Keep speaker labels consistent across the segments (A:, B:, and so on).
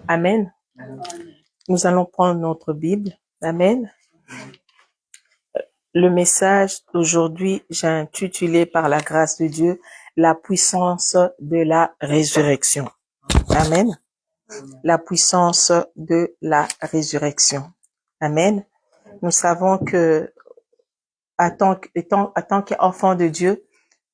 A: Amen. Nous allons prendre notre Bible. Amen. Le message d'aujourd'hui, j'ai intitulé par la grâce de Dieu, la puissance de la résurrection. Amen. La puissance de la résurrection. Amen. Nous savons que, en tant qu'enfants de Dieu,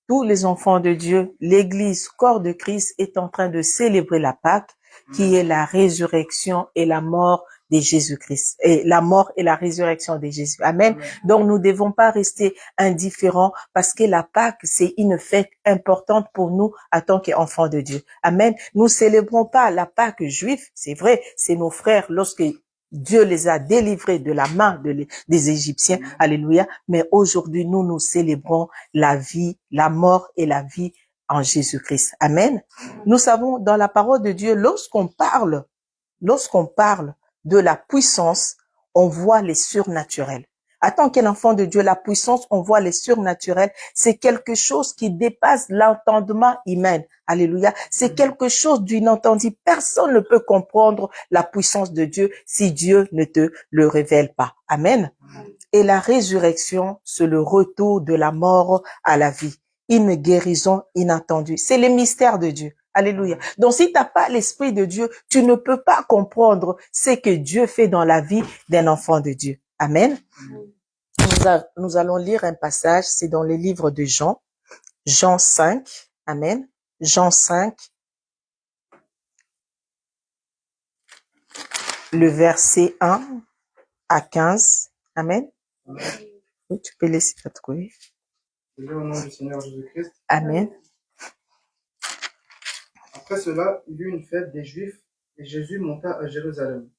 A: tous les enfants de Dieu, l'Église, corps de Christ, est en train de célébrer la Pâque, qui est la résurrection et la mort de Jésus-Christ. Et la mort et la résurrection de Jésus. Amen. Donc, nous ne devons pas rester indifférents parce que la Pâque, c'est une fête importante pour nous en tant qu'enfants de Dieu. Amen. Nous célébrons pas la Pâque juive, c'est vrai, c'est nos frères lorsque Dieu les a délivrés de la main des Égyptiens. Alléluia. Mais aujourd'hui, nous célébrons la vie, la mort et la vie en Jésus-Christ. Amen. Nous savons dans la parole de Dieu, lorsqu'on parle de la puissance, on voit les surnaturels. En tant qu'un enfant de Dieu, la puissance, on voit les surnaturels. C'est quelque chose qui dépasse l'entendement humain. Alléluia. C'est quelque chose d'inentendu. Personne ne peut comprendre la puissance de Dieu si Dieu ne te le révèle pas. Amen. Et la résurrection, c'est le retour de la mort à la vie. Une guérison inattendue. C'est le mystère de Dieu. Alléluia. Donc, si tu n'as pas l'Esprit de Dieu, tu ne peux pas comprendre ce que Dieu fait dans la vie d'un enfant de Dieu. Amen. Nous allons lire un passage, c'est dans le livre de Jean, Jean 5. Amen. Jean 5, le verset 1 à 15. Amen. Oui, tu peux laisser la trouver.
B: Au nom du Seigneur Jésus-Christ.
A: Amen.
B: Après cela, il y eut une fête des Juifs et Jésus monta à Jérusalem.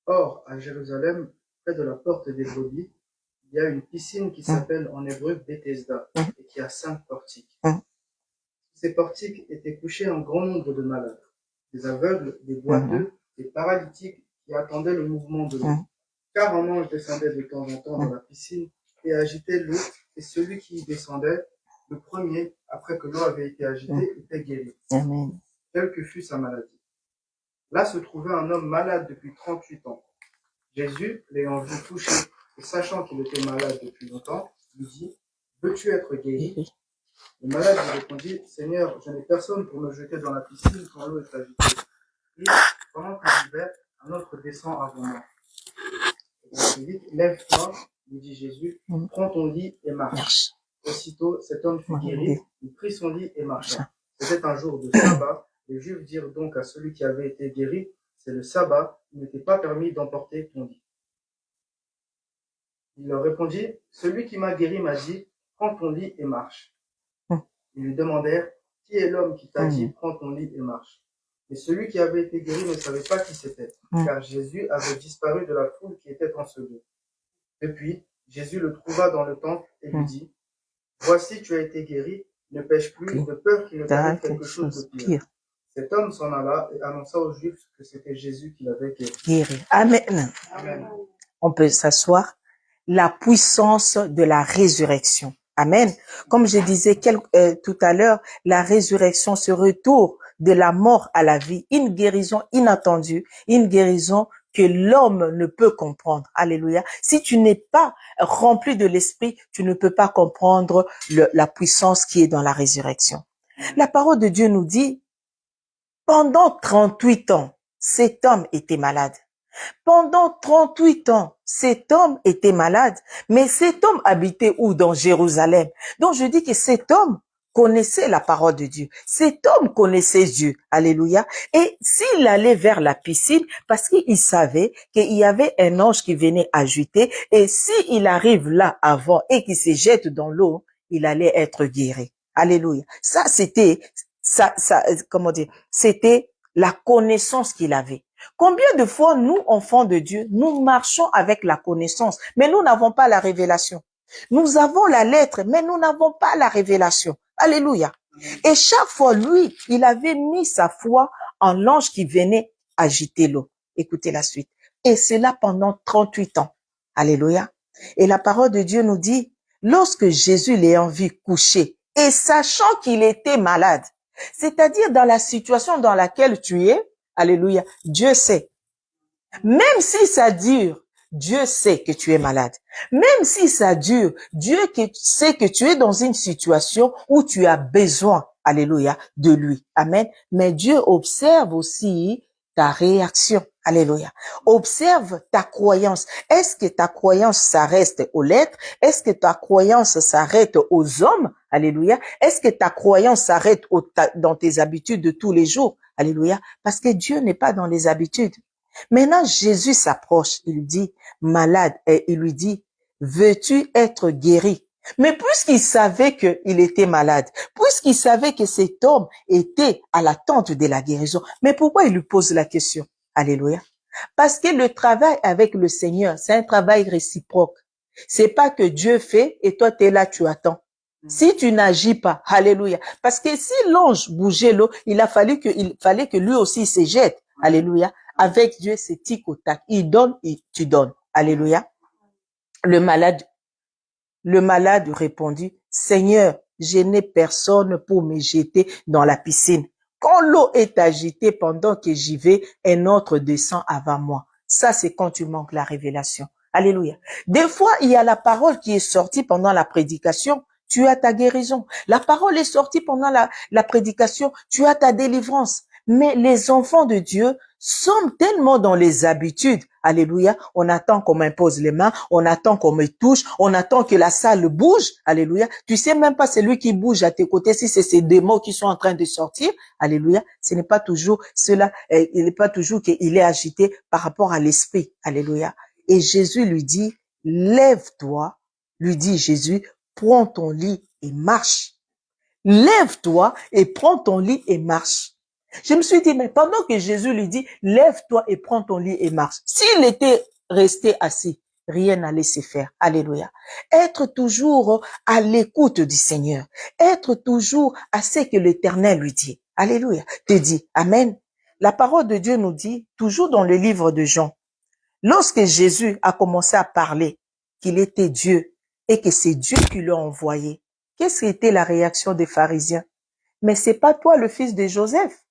B: Or, à Jérusalem, près de la porte des brebis, il y a une piscine qui s'appelle en hébreu Bethesda et qui a 5 portiques. Ces portiques étaient couchés un grand nombre de malades, des aveugles, des boiteux, des paralytiques qui attendaient le mouvement de l'eau. Car un ange descendait de temps en temps dans la piscine et agitait l'eau, et celui qui y descendait, le premier, après que l'eau avait été agitée, était guéri.
A: Amen.
B: Quelle que fût sa maladie. Là se trouvait un homme malade depuis 38 ans. Jésus, l'ayant vu touché et sachant qu'il était malade depuis longtemps, lui dit, « Veux-tu être guéri ?» Le malade lui répondit, « Seigneur, je n'ai personne pour me jeter dans la piscine quand l'eau est agitée. Et pendant que j'y vais, un autre descend avant moi. » Et ensuite, « Lève-toi, lui dit Jésus, prends ton lit et marche. » Aussitôt, cet homme fut guéri, il prit son lit et marcha. C'était un jour de sabbat. Les Juifs dirent donc à celui qui avait été guéri, « C'est le sabbat, il n'était pas permis d'emporter ton lit. » Il leur répondit, « Celui qui m'a guéri m'a dit, prends ton lit et marche. » Ils lui demandèrent, « Qui est l'homme qui t'a dit, prends ton lit et marche ?» Et celui qui avait été guéri ne savait pas qui c'était, car Jésus avait disparu de la foule qui était en ce lieu. Depuis, Jésus le trouva dans le temple et lui dit, « Voici, tu as été guéri, ne pêche plus, de peur qu'il ne t'arrive quelque chose de pire. » Cet homme s'en alla et annonça aux Juifs que c'était Jésus qui l'avait guéri.
A: Amen.
B: Amen.
A: On peut s'asseoir. La puissance de la résurrection. Amen. Comme je disais tout à l'heure, la résurrection, ce retour de la mort à la vie, une guérison inattendue, une guérison que l'homme ne peut comprendre. Alléluia. Si tu n'es pas rempli de l'esprit, tu ne peux pas comprendre la puissance qui est dans la résurrection. La parole de Dieu nous dit, pendant 38 ans, cet homme était malade. Pendant 38 ans, cet homme était malade, mais cet homme habitait où? Dans Jérusalem. Donc je dis que cet homme connaissait la parole de Dieu. Cet homme connaissait Dieu. Alléluia. Et s'il allait vers la piscine, parce qu'il savait qu'il y avait un ange qui venait agiter, et s'il arrive là avant et qu'il se jette dans l'eau, il allait être guéri. Alléluia. C'était la connaissance qu'il avait. Combien de fois nous, enfants de Dieu, nous marchons avec la connaissance, mais nous n'avons pas la révélation. Nous avons la lettre, mais nous n'avons pas la révélation. Alléluia. Et chaque fois, lui, il avait mis sa foi en l'ange qui venait agiter l'eau. Écoutez la suite. Et cela pendant 38 ans. Alléluia. Et la parole de Dieu nous dit, lorsque Jésus l'ayant vu coucher et sachant qu'il était malade, c'est-à-dire dans la situation dans laquelle tu es, Alléluia. Dieu sait. Même si ça dure, Dieu sait que tu es malade. Même si ça dure, Dieu sait que tu es dans une situation où tu as besoin, alléluia, de lui. Amen. Mais Dieu observe aussi ta réaction. Alléluia. Observe ta croyance. Est-ce que ta croyance s'arrête aux lettres? Est-ce que ta croyance s'arrête aux hommes? Alléluia. Est-ce que ta croyance s'arrête dans tes habitudes de tous les jours? Alléluia. Parce que Dieu n'est pas dans les habitudes. Maintenant, Jésus s'approche, il lui dit, malade, et il lui dit, veux-tu être guéri? Mais puisqu'il savait qu'il était malade, puisqu'il savait que cet homme était à l'attente de la guérison, mais pourquoi il lui pose la question? Alléluia. Parce que le travail avec le Seigneur, c'est un travail réciproque. C'est pas que Dieu fait et toi tu es là, tu attends. Si tu n'agis pas, alléluia. Parce que si l'ange bougeait l'eau, il fallait que lui aussi se jette. Alléluia. Avec Dieu, c'est tic au tac. Il donne et tu donnes. Alléluia. Le malade répondit, Seigneur, je n'ai personne pour me jeter dans la piscine. Quand l'eau est agitée pendant que j'y vais, un autre descend avant moi. Ça, c'est quand tu manques la révélation. Alléluia. Des fois, il y a la parole qui est sortie pendant la prédication. Tu as ta guérison. La parole est sortie pendant la prédication. Tu as ta délivrance. Mais les enfants de Dieu sommes tellement dans les habitudes. Alléluia. On attend qu'on m'impose les mains. On attend qu'on me touche. On attend que la salle bouge. Alléluia. Tu sais même pas c'est lui qui bouge à tes côtés si c'est ces démons qui sont en train de sortir. Alléluia. Ce n'est pas toujours cela. Il n'est pas toujours qu'il est agité par rapport à l'esprit. Alléluia. Et Jésus lui dit, lève-toi. Lui dit Jésus, prends ton lit et marche. Lève-toi et prends ton lit et marche. Je me suis dit, mais pendant que Jésus lui dit, lève-toi et prends ton lit et marche, s'il était resté assis, rien n'allait se faire. Alléluia. Être toujours à l'écoute du Seigneur. Être toujours à ce que l'Éternel lui dit. Alléluia. Te dit, amen. La parole de Dieu nous dit, toujours dans le livre de Jean, lorsque Jésus a commencé à parler qu'il était Dieu et que c'est Dieu qui l'a envoyé, qu'est-ce qui était la réaction des pharisiens? Mais c'est pas toi le fils de Joseph.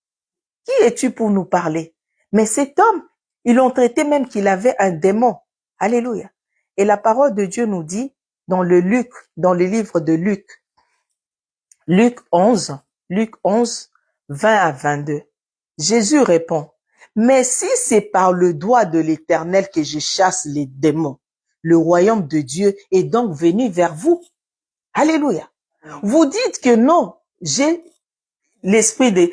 A: Qui es-tu pour nous parler? Mais cet homme, ils l'ont traité même qu'il avait un démon. Alléluia. Et la parole de Dieu nous dit, dans le livre de Luc 11, 20 à 22. Jésus répond, mais si c'est par le doigt de l'Éternel que je chasse les démons, le royaume de Dieu est donc venu vers vous. Alléluia. Vous dites que non, j'ai l'esprit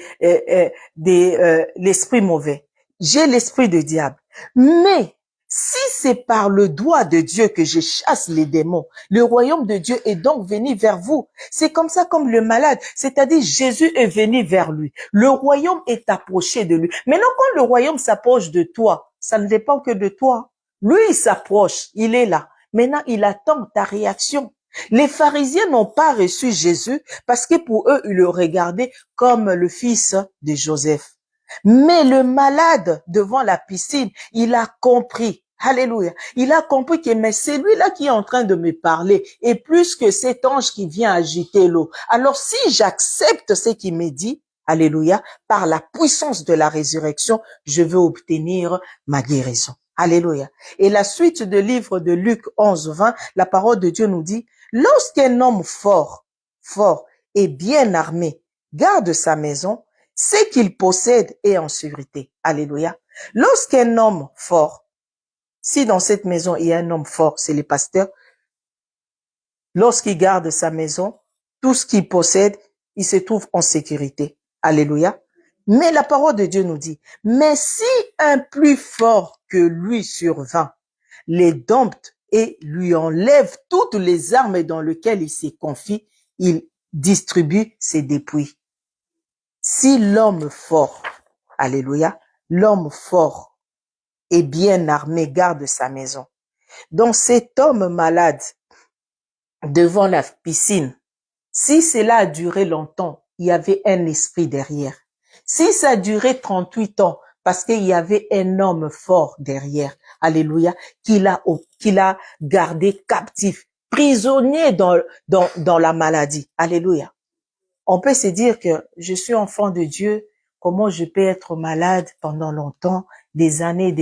A: l'esprit mauvais. J'ai l'esprit de diable. Mais si c'est par le doigt de Dieu que je chasse les démons, le royaume de Dieu est donc venu vers vous. C'est comme ça comme le malade, c'est-à-dire Jésus est venu vers lui. Le royaume est approché de lui. Maintenant, quand le royaume s'approche de toi, ça ne dépend que de toi. Lui, il s'approche, il est là. Maintenant, il attend ta réaction. Les pharisiens n'ont pas reçu Jésus parce que pour eux, ils le regardaient comme le fils de Joseph. Mais le malade devant la piscine, il a compris. Alléluia. Il a compris que mais c'est lui-là qui est en train de me parler et plus que cet ange qui vient agiter l'eau. Alors si j'accepte ce qu'il me dit, alléluia, par la puissance de la résurrection, je veux obtenir ma guérison. Alléluia. Et la suite du livre de Luc 11, 20, la parole de Dieu nous dit, lorsqu'un homme fort et bien armé garde sa maison, ce qu'il possède est en sécurité. Alléluia. Lorsqu'un homme fort, si dans cette maison il y a un homme fort, c'est le pasteur, lorsqu'il garde sa maison, tout ce qu'il possède, il se trouve en sécurité. Alléluia. Mais la parole de Dieu nous dit, mais si un plus fort que lui survint, les dompte et lui enlève toutes les armes dans lesquelles il se confie, il distribue ses dépouilles. Si l'homme fort, alléluia, l'homme fort et bien armé garde sa maison, donc cet homme malade devant la piscine, si cela a duré longtemps, il y avait un esprit derrière. Si ça a duré 38 ans, parce qu'il y avait un homme fort derrière, alléluia, qu'il a gardé captif, prisonnier dans la maladie, alléluia. On peut se dire que je suis enfant de Dieu, comment je peux être malade pendant longtemps, des années,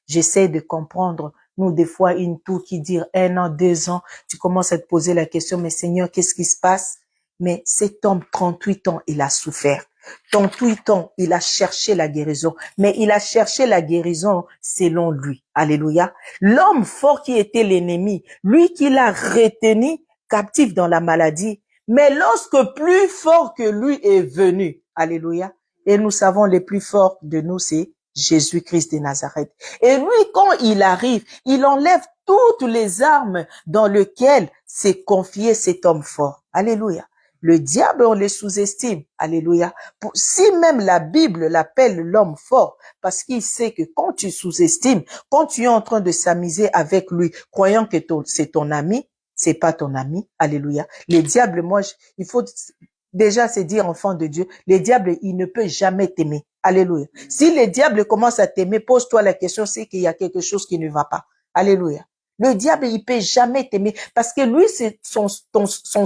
A: j'essaie de comprendre. Nous, des fois, une toux qui dure 1 an, 2 ans, tu commences à te poser la question, mais Seigneur, qu'est-ce qui se passe? Mais cet homme, 38 ans, il a souffert. 38 ans, il a cherché la guérison, mais il a cherché la guérison selon lui. Alléluia. L'homme fort qui était l'ennemi, lui qui l'a retenu captif dans la maladie, mais lorsque plus fort que lui est venu, alléluia, et nous savons les plus forts de nous, c'est Jésus-Christ de Nazareth. Et lui, quand il arrive, il enlève toutes les armes dans lesquelles s'est confié cet homme fort. Alléluia. Le diable, on les sous-estime. Alléluia. Si même la Bible l'appelle l'homme fort, parce qu'il sait que quand tu sous-estimes, quand tu es en train de s'amuser avec lui, croyant que c'est ton ami, c'est pas ton ami. Alléluia. Les diables, il faut déjà se dire enfant de Dieu, les diables, il ne peut jamais t'aimer. Alléluia. Si les diables commencent à t'aimer, pose-toi la question, c'est qu'il y a quelque chose qui ne va pas. Alléluia. Le diable, il peut jamais t'aimer parce que lui, c'est son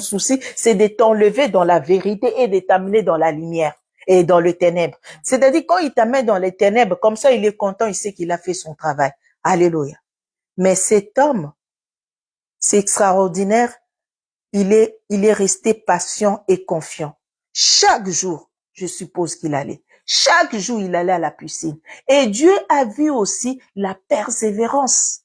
A: souci, c'est de t'enlever dans la vérité et de t'amener dans la lumière et dans le ténèbre. C'est-à-dire, quand il t'amène dans les ténèbres, comme ça, il est content, il sait qu'il a fait son travail. Alléluia. Mais cet homme, c'est extraordinaire. Il est resté patient et confiant. Chaque jour, je suppose qu'il allait. Chaque jour, il allait à la piscine. Et Dieu a vu aussi la persévérance.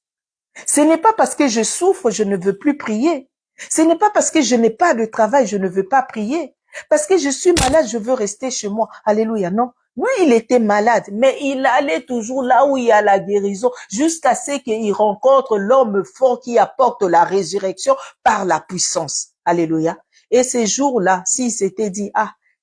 A: Ce n'est pas parce que je souffre, je ne veux plus prier. Ce n'est pas parce que je n'ai pas de travail, je ne veux pas prier. Parce que je suis malade, je veux rester chez moi. Alléluia, non. Lui, il était malade, mais il allait toujours là où il y a la guérison, jusqu'à ce qu'il rencontre l'homme fort qui apporte la résurrection par la puissance. Alléluia. Et ces jours-là, s'il s'était dit,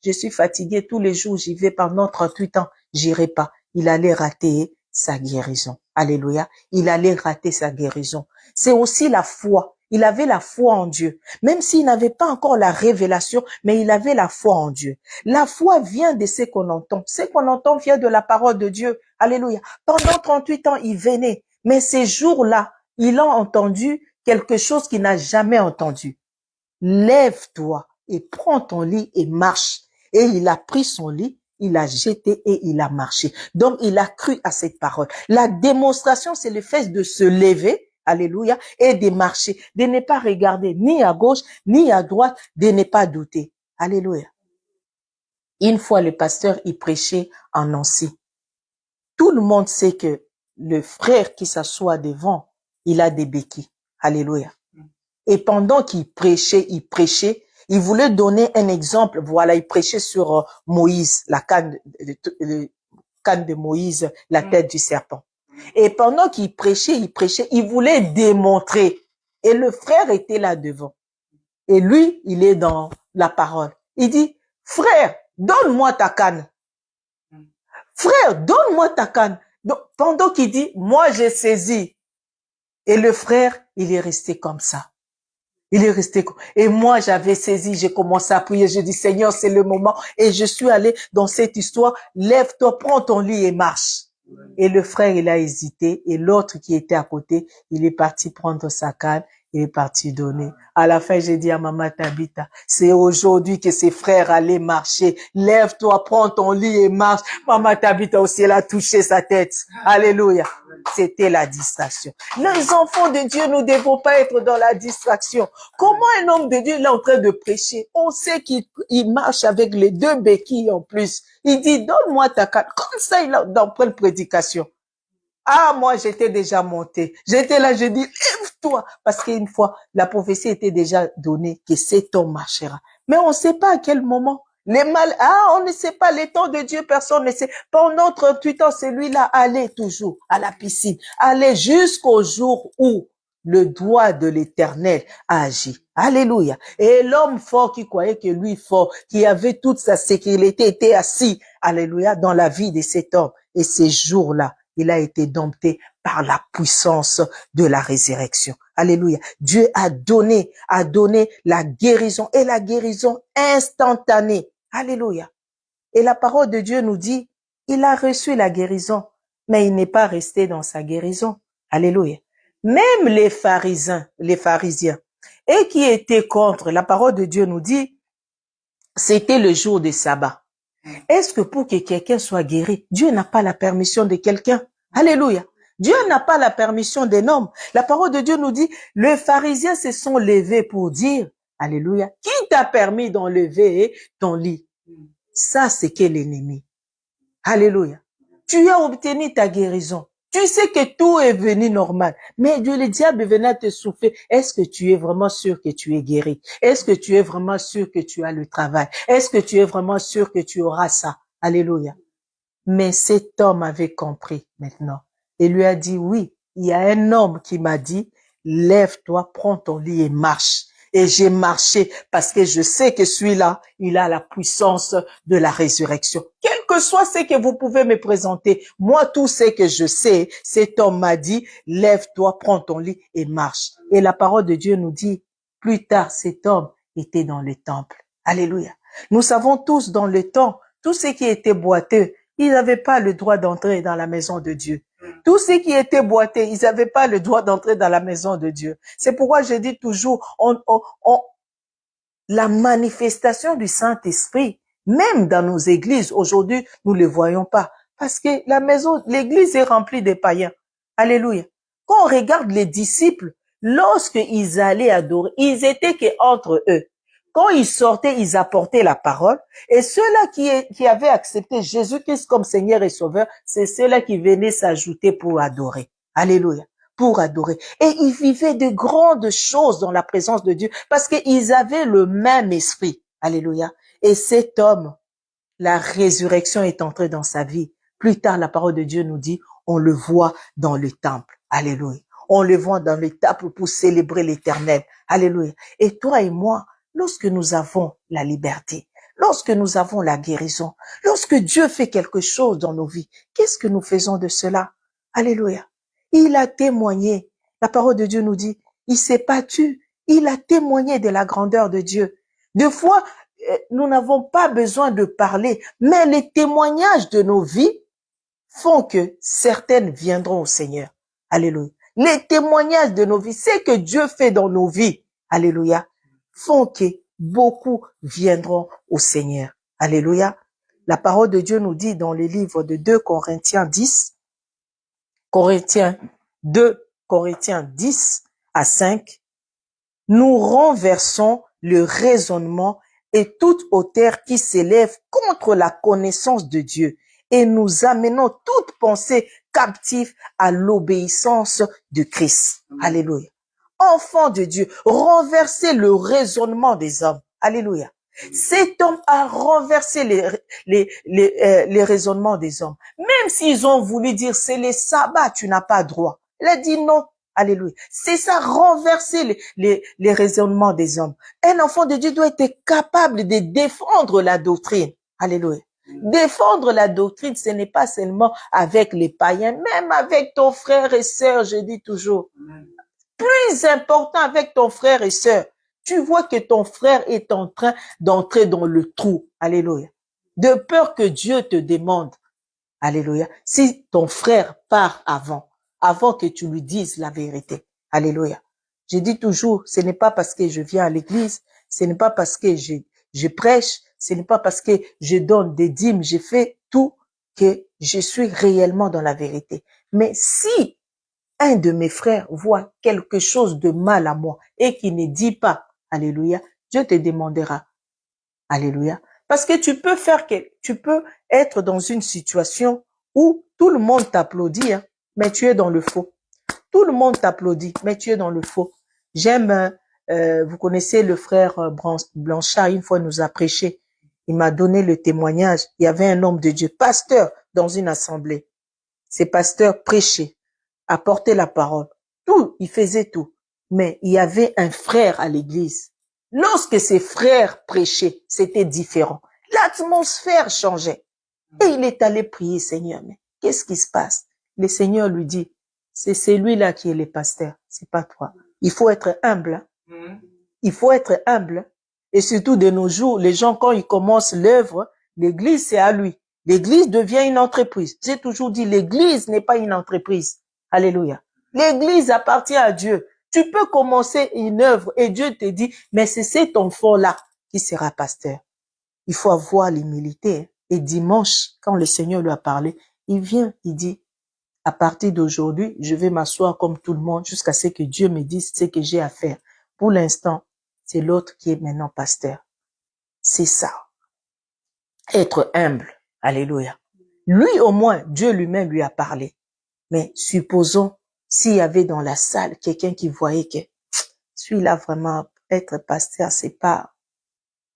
A: je suis fatigué, tous les jours j'y vais pendant 38 ans, j'irai pas. Il allait rater sa guérison. Alléluia. Il allait rater sa guérison. C'est aussi la foi. Il avait la foi en Dieu. Même s'il n'avait pas encore la révélation, mais il avait la foi en Dieu. La foi vient de ce qu'on entend. Ce qu'on entend vient de la parole de Dieu. Alléluia. Pendant 38 ans, il venait. Mais ces jours-là, il a entendu quelque chose qu'il n'a jamais entendu. Lève-toi et prends ton lit et marche. Et il a pris son lit, il a jeté et il a marché. Donc, il a cru à cette parole. La démonstration, c'est le fait de se lever, alléluia, et de marcher, de ne pas regarder ni à gauche, ni à droite, de ne pas douter. Alléluia. Une fois, le pasteur, il prêchait en Nancy. Tout le monde sait que le frère qui s'assoit devant, il a des béquilles. Alléluia. Et pendant qu'il prêchait, il voulait donner un exemple. Voilà, il prêchait sur Moïse, la canne de Moïse, la tête du serpent. Et pendant qu'il prêchait, il voulait démontrer. Et le frère était là devant. Et lui, il est dans la parole. Il dit, frère, donne-moi ta canne. Frère, donne-moi ta canne. Donc, pendant qu'il dit, moi j'ai saisi. Et le frère, il est resté comme ça. Il est resté. Et moi, j'avais saisi, j'ai commencé à prier. Je dis, Seigneur, c'est le moment. Et je suis allé dans cette histoire. Lève-toi, prends ton lit et marche. Et le frère, il a hésité. Et l'autre qui était à côté, il est parti prendre sa canne. Il est parti donner. À la fin, j'ai dit à Maman Tabitha, c'est aujourd'hui que ses frères allaient marcher. Lève-toi, prends ton lit et marche. Maman Tabitha aussi, elle a touché sa tête. Alléluia. C'était la distraction. Les enfants de Dieu, nous ne devons pas être dans la distraction. Comment un homme de Dieu est en train de prêcher? On sait qu'il marche avec les 2 béquilles en plus. Il dit, donne-moi ta canne. Comme ça, il est dans pleine prédication. Moi, j'étais déjà monté. J'étais là, je dis, lève-toi. Parce qu'une fois, la prophétie était déjà donnée que cet homme marchera. Mais on ne sait pas à quel moment. On ne sait pas les temps de Dieu, personne ne sait. Pendant 38 ans, celui-là allait toujours à la piscine. Allait jusqu'au jour où le doigt de l'Éternel a agi. Alléluia. Et l'homme fort qui croyait que lui fort, qui avait toute sa sécurité, était assis, alléluia, dans la vie de cet homme. Et ces jours-là, il a été dompté par la puissance de la résurrection. Alléluia. Dieu a donné la guérison et la guérison instantanée. Alléluia. Et la parole de Dieu nous dit, il a reçu la guérison, mais il n'est pas resté dans sa guérison. Alléluia. Même les pharisiens, et qui étaient contre, la parole de Dieu nous dit, c'était le jour de sabbat. Est-ce que pour que quelqu'un soit guéri, Dieu n'a pas la permission de quelqu'un? Alléluia. Dieu n'a pas la permission d'un homme. La parole de Dieu nous dit, les pharisiens se sont levés pour dire, alléluia, qui t'a permis d'enlever ton lit? Ça, c'est que l'ennemi. Alléluia. Tu as obtenu ta guérison. Tu sais que tout est venu normal. Mais Dieu, le diable venait te souffler. Est-ce que tu es vraiment sûr que tu es guéri? Est-ce que tu es vraiment sûr que tu as le travail? Est-ce que tu es vraiment sûr que tu auras ça? Alléluia. Mais cet homme avait compris maintenant. Et lui a dit, oui, il y a un homme qui m'a dit, lève-toi, prends ton lit et marche. Et j'ai marché parce que je sais que celui-là, il a la puissance de la résurrection. Quel que soit ce que vous pouvez me présenter, moi, tout ce que je sais, cet homme m'a dit, lève-toi, prends ton lit et marche. Et la parole de Dieu nous dit, plus tard, cet homme était dans le temple. Alléluia. Nous savons tous dans le temps, tout ce qui était boiteux, ils n'avaient pas le droit d'entrer dans la maison de Dieu. Tous ceux qui étaient boités, ils n'avaient pas le droit d'entrer dans la maison de Dieu. C'est pourquoi je dis toujours, la manifestation du Saint-Esprit, même dans nos églises, aujourd'hui, nous ne le voyons pas. Parce que l'église est remplie de païens. Alléluia. Quand on regarde les disciples, lorsqu'ils allaient adorer, ils étaient qu'entre eux. Quand ils sortaient, ils apportaient la parole. Et ceux-là qui avaient accepté Jésus-Christ comme Seigneur et Sauveur, c'est ceux-là qui venaient s'ajouter pour adorer. Alléluia. Pour adorer. Et ils vivaient de grandes choses dans la présence de Dieu parce qu'ils avaient le même esprit. Alléluia. Et cet homme, la résurrection est entrée dans sa vie. Plus tard, la parole de Dieu nous dit, on le voit dans le temple. Alléluia. On le voit dans le temple pour célébrer l'Éternel. Alléluia. Et toi et moi, lorsque nous avons la liberté, lorsque nous avons la guérison, lorsque Dieu fait quelque chose dans nos vies, qu'est-ce que nous faisons de cela? Alléluia. Il a témoigné. La parole de Dieu nous dit, il s'est battu. Il a témoigné de la grandeur de Dieu. Des fois, nous n'avons pas besoin de parler, mais les témoignages de nos vies font que certaines viendront au Seigneur. Alléluia. Les témoignages de nos vies, ce que Dieu fait dans nos vies, alléluia, font que beaucoup viendront au Seigneur. Alléluia. La parole de Dieu nous dit dans le livre de 2 Corinthiens 10, Corinthiens 10 à 5, nous renversons le raisonnement et toute hauteur qui s'élève contre la connaissance de Dieu et nous amenons toute pensée captive à l'obéissance de Christ. Alléluia. Enfants de Dieu, renversez le raisonnement des hommes. Alléluia. Cet homme a renversé les raisonnements des hommes. Même s'ils ont voulu dire c'est le sabbat, tu n'as pas droit. Il a dit non. Alléluia. C'est ça, renverser les raisonnements des hommes. Un enfant de Dieu doit être capable de défendre la doctrine. Alléluia. Défendre la doctrine, ce n'est pas seulement avec les païens, même avec ton frère et sœur, je dis toujours. Plus important avec ton frère et sœur. Tu vois que ton frère est en train d'entrer dans le trou. Alléluia. De peur que Dieu te demande. Alléluia. Si ton frère part avant que tu lui dises la vérité. Alléluia. Je dis toujours, ce n'est pas parce que je viens à l'église, ce n'est pas parce que je prêche, ce n'est pas parce que je donne des dîmes, je fais tout que je suis réellement dans la vérité. Mais si un de mes frères voit quelque chose de mal à moi et qui ne dit pas, alléluia, Dieu te demandera. Alléluia. Parce que tu peux être dans une situation où tout le monde t'applaudit, hein, mais tu es dans le faux. Tout le monde t'applaudit, mais tu es dans le faux. J'aime, vous connaissez le frère Blanchard, une fois il nous a prêché. Il m'a donné le témoignage. Il y avait un homme de Dieu, pasteur dans une assemblée. Ces pasteurs prêchaient, apportaient la parole. Tout, il faisait tout. Mais il y avait un frère à l'église. Lorsque ces frères prêchaient, c'était différent. L'atmosphère changeait. Et il est allé prier, Seigneur, mais qu'est-ce qui se passe? Le Seigneur lui dit, c'est celui-là qui est le pasteur, c'est pas toi. Il faut être humble. Hein? Il faut être humble. Et surtout de nos jours, les gens, quand ils commencent l'œuvre, l'église, c'est à lui. L'église devient une entreprise. J'ai toujours dit, l'église n'est pas une entreprise. Alléluia. L'église appartient à Dieu. Tu peux commencer une œuvre et Dieu te dit, mais c'est cet enfant-là qui sera pasteur. Il faut avoir l'humilité. Et dimanche, quand le Seigneur lui a parlé, il vient, il dit, à partir d'aujourd'hui, je vais m'asseoir comme tout le monde jusqu'à ce que Dieu me dise ce que j'ai à faire. Pour l'instant, c'est l'autre qui est maintenant pasteur. C'est ça. Être humble. Alléluia. Lui, au moins, Dieu lui-même lui a parlé. Mais supposons, s'il y avait dans la salle quelqu'un qui voyait que celui-là vraiment, être pasteur, c'est pas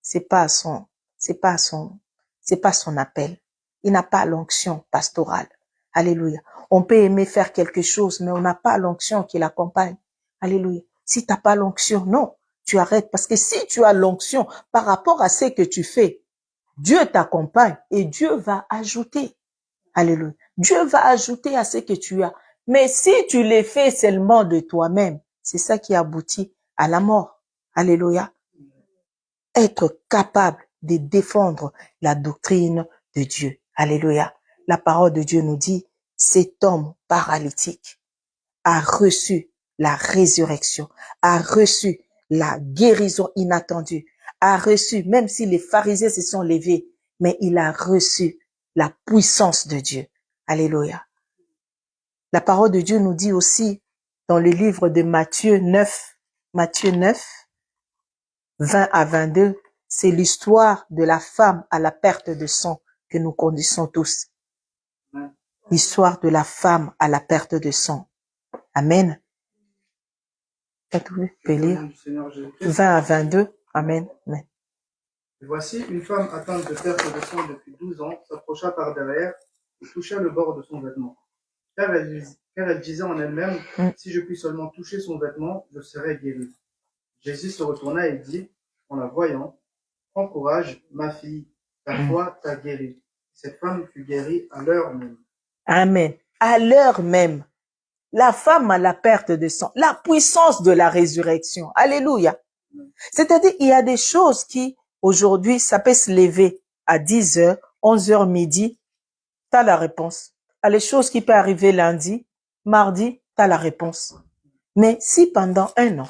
A: son appel. Il n'a pas l'onction pastorale. Alléluia. On peut aimer faire quelque chose, mais on n'a pas l'onction qui l'accompagne. Alléluia. Si t'as pas l'onction, non, tu arrêtes. Parce que si tu as l'onction par rapport à ce que tu fais, Dieu t'accompagne et Dieu va ajouter. Alléluia. Dieu va ajouter à ce que tu as. Mais si tu les fais seulement de toi-même, c'est ça qui aboutit à la mort. Alléluia. Être capable de défendre la doctrine de Dieu. Alléluia. La parole de Dieu nous dit, cet homme paralytique a reçu la résurrection, a reçu la guérison inattendue, a reçu, même si les pharisiens se sont levés, mais il a reçu la puissance de Dieu. Alléluia. La parole de Dieu nous dit aussi dans le livre de Matthieu 9, 20 à 22, c'est l'histoire de la femme à la perte de sang que nous connaissons tous. L'histoire de la femme à la perte de sang. Amen. Tu peux lire 20 à 22. Amen. Amen.
B: Et voici une femme atteinte de perte de sang depuis 12 ans s'approcha par derrière et toucha le bord de son vêtement. Car elle disait en elle-même, si je puis seulement toucher son vêtement, je serai guérie. Jésus se retourna et dit, en la voyant, prends courage, ma fille, ta foi t'a guérie. Cette femme fut guérie à l'heure même.
A: Amen. À l'heure même. La femme à la perte de sang. La puissance de la résurrection. Alléluia. C'est-à-dire, il y a des choses qui, aujourd'hui, ça peut se lever à 10 heures, 11 heures midi, t'as la réponse. À les choses qui peuvent arriver lundi, mardi, t'as la réponse. Mais si pendant 1 an,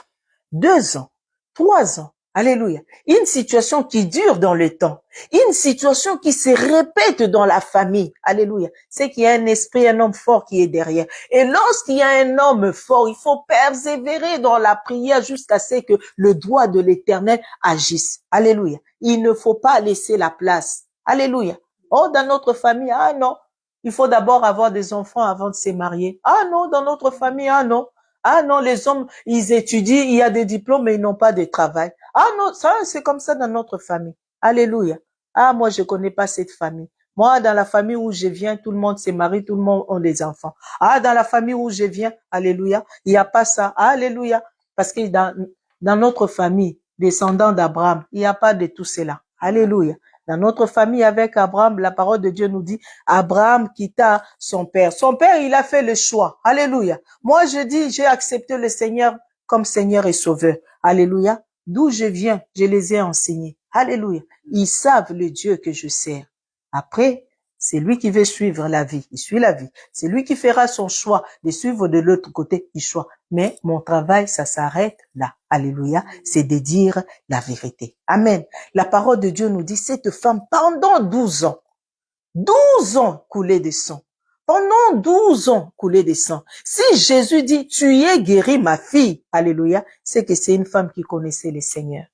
A: 2 ans, 3 ans, alléluia, une situation qui dure dans le temps, une situation qui se répète dans la famille, alléluia, c'est qu'il y a un esprit, un homme fort qui est derrière. Et lorsqu'il y a un homme fort, il faut persévérer dans la prière jusqu'à ce que le doigt de l'Éternel agisse. Alléluia. Il ne faut pas laisser la place. Alléluia. Oh, dans notre famille, ah non, il faut d'abord avoir des enfants avant de se marier. Ah non, dans notre famille, ah non. Ah non, les hommes, ils étudient, il y a des diplômes, mais ils n'ont pas de travail. Ah non, ça, c'est comme ça dans notre famille. Alléluia. Ah, moi, je connais pas cette famille. Moi, dans la famille où je viens, tout le monde se marie, tout le monde a des enfants. Ah, dans la famille où je viens, alléluia, il n'y a pas ça. Alléluia. Parce que dans notre famille, descendants d'Abraham, il n'y a pas de tout cela. Alléluia. Dans notre famille avec Abraham, la parole de Dieu nous dit, Abraham quitta son père. Son père, il a fait le choix. Alléluia. Moi, je dis, j'ai accepté le Seigneur comme Seigneur et Sauveur. Alléluia. D'où je viens, je les ai enseignés. Alléluia. Ils savent le Dieu que je sers. Après, c'est lui qui veut suivre la vie. Il suit la vie. C'est lui qui fera son choix de suivre de l'autre côté du choix. Mais mon travail, ça s'arrête là. Alléluia. C'est de dire la vérité. Amen. La parole de Dieu nous dit, cette femme, pendant 12 ans coulée de sang. Pendant 12 ans coulée de sang. Si Jésus dit, tu es guérie, ma fille. Alléluia. C'est que c'est une femme qui connaissait le Seigneur.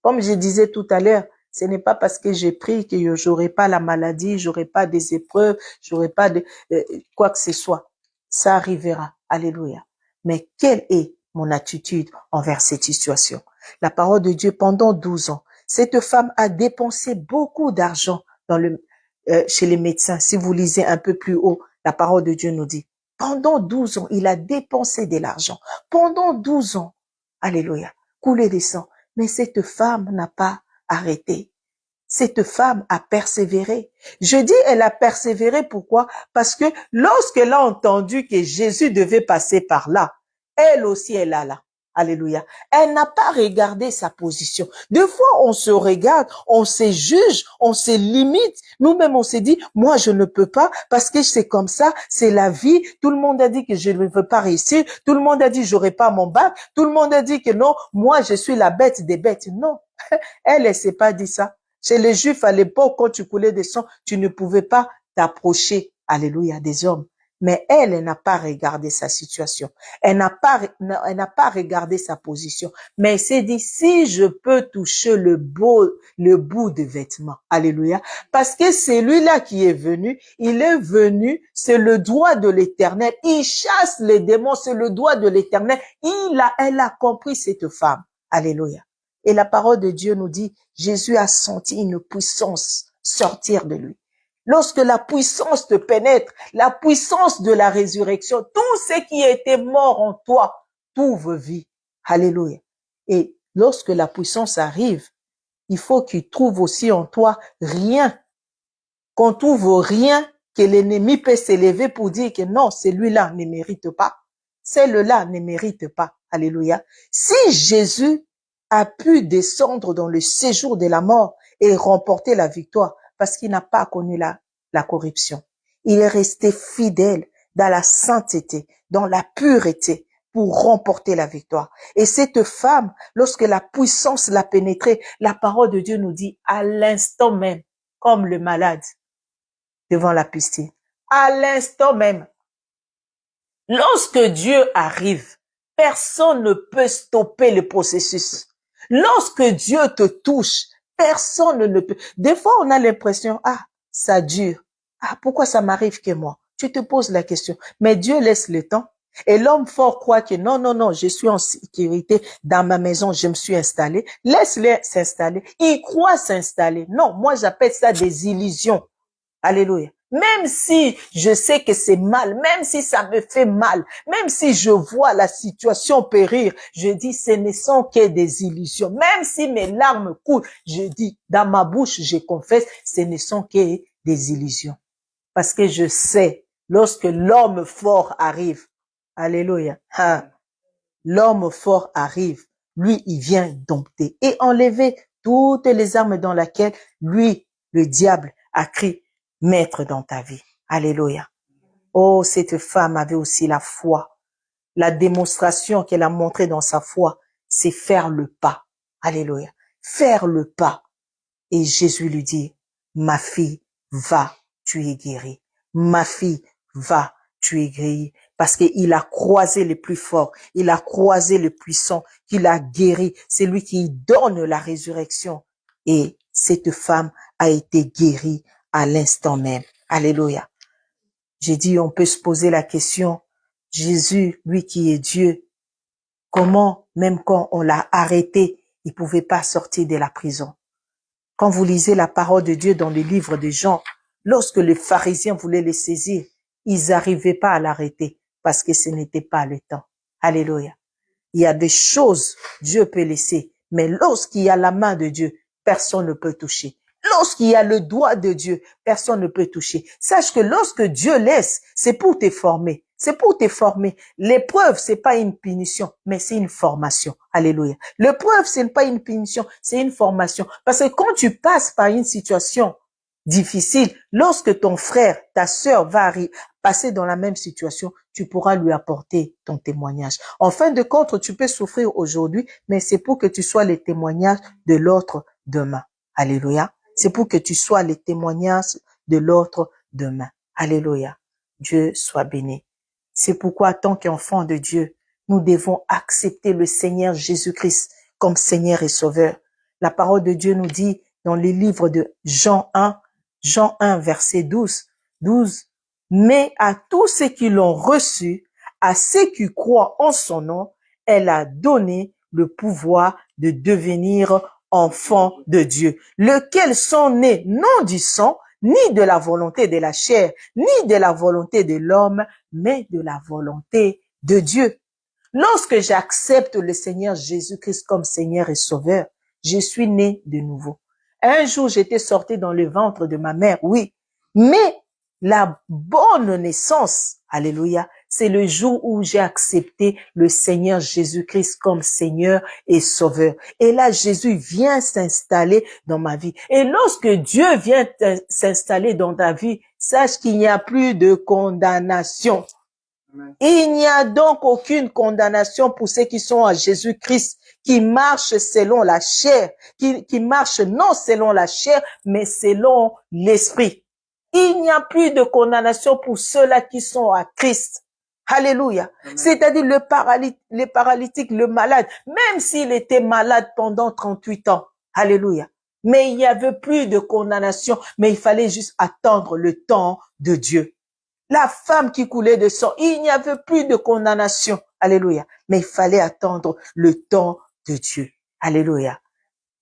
A: Comme je disais tout à l'heure, ce n'est pas parce que j'ai pris que j'aurai pas la maladie, j'aurai pas des épreuves, j'aurai pas de quoi que ce soit. Ça arrivera. Alléluia. Mais quelle est mon attitude envers cette situation? La parole de Dieu, pendant 12 ans, cette femme a dépensé beaucoup d'argent chez les médecins. Si vous lisez un peu plus haut, la parole de Dieu nous dit, pendant 12 ans, il a dépensé de l'argent. Pendant 12 ans. Alléluia. Coulé des sangs. Mais cette femme n'a pas arrêté. Cette femme a persévéré. Je dis elle a persévéré, pourquoi? Parce que lorsqu'elle a entendu que Jésus devait passer par là, elle aussi elle a là. Alléluia. Elle n'a pas regardé sa position. Des fois, on se regarde, on se juge, on se limite. Nous-mêmes, on se dit, moi, je ne peux pas parce que c'est comme ça, c'est la vie. Tout le monde a dit que je ne veux pas réussir. Tout le monde a dit, j'aurai pas mon bac. Tout le monde a dit que non, moi, je suis la bête des bêtes. Non, elle s'est pas dit ça. Chez les Juifs, à l'époque, quand tu coulais des sangs, tu ne pouvais pas t'approcher, alléluia, des hommes. Mais elle n'a pas regardé sa situation. Elle n'a pas regardé sa position. Mais elle s'est dit, si je peux toucher le bout de vêtement, alléluia, parce que c'est lui-là qui est venu, il est venu, c'est le doigt de l'Éternel. Il chasse les démons, c'est le doigt de l'Éternel. Elle a compris cette femme, alléluia. Et la parole de Dieu nous dit, Jésus a senti une puissance sortir de lui. Lorsque la puissance te pénètre, la puissance de la résurrection, tout ce qui était mort en toi trouve vie. Alléluia. Et lorsque la puissance arrive, il faut qu'il trouve aussi en toi rien, qu'on trouve rien que l'ennemi peut s'élever pour dire que non, celui-là ne mérite pas. Celle-là ne mérite pas. Alléluia. Si Jésus a pu descendre dans le séjour de la mort et remporter la victoire, parce qu'il n'a pas connu la corruption. Il est resté fidèle dans la sainteté, dans la pureté, pour remporter la victoire. Et cette femme, lorsque la puissance l'a pénétrée, la parole de Dieu nous dit, à l'instant même, comme le malade devant la piscine, à l'instant même, lorsque Dieu arrive, personne ne peut stopper le processus. Lorsque Dieu te touche, personne ne peut. Des fois, on a l'impression, ça dure. Pourquoi ça m'arrive que moi? Tu te poses la question. Mais Dieu laisse le temps. Et l'homme fort croit que non, je suis en sécurité dans ma maison, je me suis installé. Laisse-les s'installer. Il croit s'installer. Non, moi j'appelle ça des illusions. Alléluia. Même si je sais que c'est mal, même si ça me fait mal, même si je vois la situation périr, je dis ce ne sont que des illusions. Même si mes larmes coulent, je dis dans ma bouche, je confesse, ce ne sont que des illusions. Parce que je sais, lorsque l'homme fort arrive, alléluia, l'homme fort arrive, lui, il vient dompter et enlever toutes les armes dans lesquelles lui, le diable, a cru mettre dans ta vie. Alléluia. Oh, cette femme avait aussi la foi. La démonstration qu'elle a montrée dans sa foi, c'est faire le pas. Alléluia. Faire le pas. Et Jésus lui dit, ma fille, va, tu es guérie. Ma fille, va, tu es guérie. Parce qu'il a croisé les plus forts, il a croisé les puissants, qu'il a guéri. C'est lui qui donne la résurrection. Et cette femme a été guérie à l'instant même. Alléluia. J'ai dit, on peut se poser la question, Jésus, lui qui est Dieu, comment, même quand on l'a arrêté, il pouvait pas sortir de la prison? Quand vous lisez la parole de Dieu dans le livre de Jean, lorsque les pharisiens voulaient le saisir, ils n'arrivaient pas à l'arrêter parce que ce n'était pas le temps. Alléluia. Il y a des choses, Dieu peut laisser, mais lorsqu'il y a la main de Dieu, personne ne peut toucher. Lorsqu'il y a le doigt de Dieu, personne ne peut toucher. Sache que lorsque Dieu laisse, c'est pour te former. C'est pour te former. L'épreuve, c'est pas une punition, mais c'est une formation. Alléluia. L'épreuve, c'est pas une punition, c'est une formation. Parce que quand tu passes par une situation difficile, lorsque ton frère, ta sœur va passer dans la même situation, tu pourras lui apporter ton témoignage. En fin de compte, tu peux souffrir aujourd'hui, mais c'est pour que tu sois le témoignage de l'autre demain. Alléluia. C'est pour que tu sois le témoignage de l'autre demain. Alléluia. Dieu soit béni. C'est pourquoi, en tant qu'enfants de Dieu, nous devons accepter le Seigneur Jésus-Christ comme Seigneur et Sauveur. La parole de Dieu nous dit dans les livres de Jean 1, verset 12, mais à tous ceux qui l'ont reçu, à ceux qui croient en son nom, elle a donné le pouvoir de devenir enfants de Dieu, lesquels sont nés non du sang, ni de la volonté de la chair, ni de la volonté de l'homme, mais de la volonté de Dieu. Lorsque j'accepte le Seigneur Jésus-Christ comme Seigneur et Sauveur, je suis né de nouveau. Un jour, j'étais sorti dans le ventre de ma mère, oui, mais la bonne naissance, alléluia, c'est le jour où j'ai accepté le Seigneur Jésus-Christ comme Seigneur et Sauveur. Et là, Jésus vient s'installer dans ma vie. Et lorsque Dieu vient s'installer dans ta vie, sache qu'il n'y a plus de condamnation.
B: Amen.
A: Il n'y a donc aucune condamnation pour ceux qui sont à Jésus-Christ, qui marchent selon la chair, qui marchent non selon la chair, mais selon l'esprit. Il n'y a plus de condamnation pour ceux-là qui sont à Christ. Alléluia. C'est-à-dire le paralytique, le malade, même s'il était malade pendant 38 ans. Alléluia. Mais il n'y avait plus de condamnation, mais il fallait juste attendre le temps de Dieu. La femme qui coulait de sang, il n'y avait plus de condamnation. Alléluia. Mais il fallait attendre le temps de Dieu. Alléluia.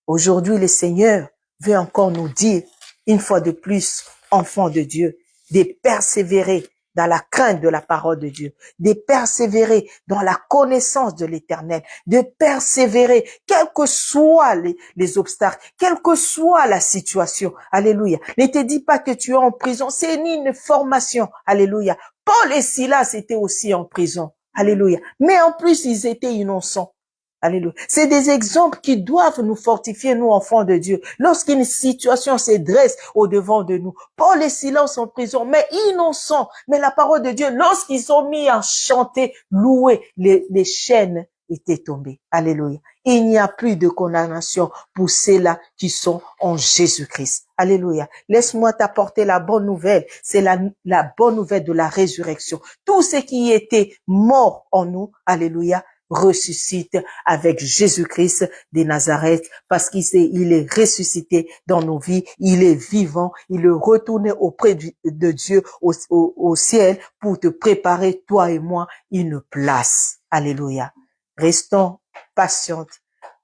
A: Aujourd'hui, le Seigneur veut encore nous dire, une fois de plus, enfants de Dieu, de persévérer dans la crainte de la parole de Dieu, de persévérer dans la connaissance de l'Éternel, de persévérer, quels que soient les obstacles, quelle que soit la situation. Alléluia. Ne te dis pas que tu es en prison, c'est ni une formation. Alléluia. Paul et Silas étaient aussi en prison. Alléluia. Mais en plus, ils étaient innocents. Alléluia. C'est des exemples qui doivent nous fortifier, nous, enfants de Dieu. Lorsqu'une situation se dresse au devant de nous, Paul et Silas sont en prison, mais innocents. Mais la parole de Dieu, lorsqu'ils sont mis à chanter, louer, les chaînes étaient tombées. Alléluia. Il n'y a plus de condamnation pour ceux-là qui sont en Jésus-Christ. Alléluia. Laisse-moi t'apporter la bonne nouvelle. C'est la bonne nouvelle de la résurrection. Tout ce qui était mort en nous, alléluia, ressuscite avec Jésus-Christ de Nazareth parce qu'il est ressuscité dans nos vies, il est vivant, il est retourné auprès de Dieu au ciel pour te préparer, toi et moi, une place. Alléluia. Restons patientes,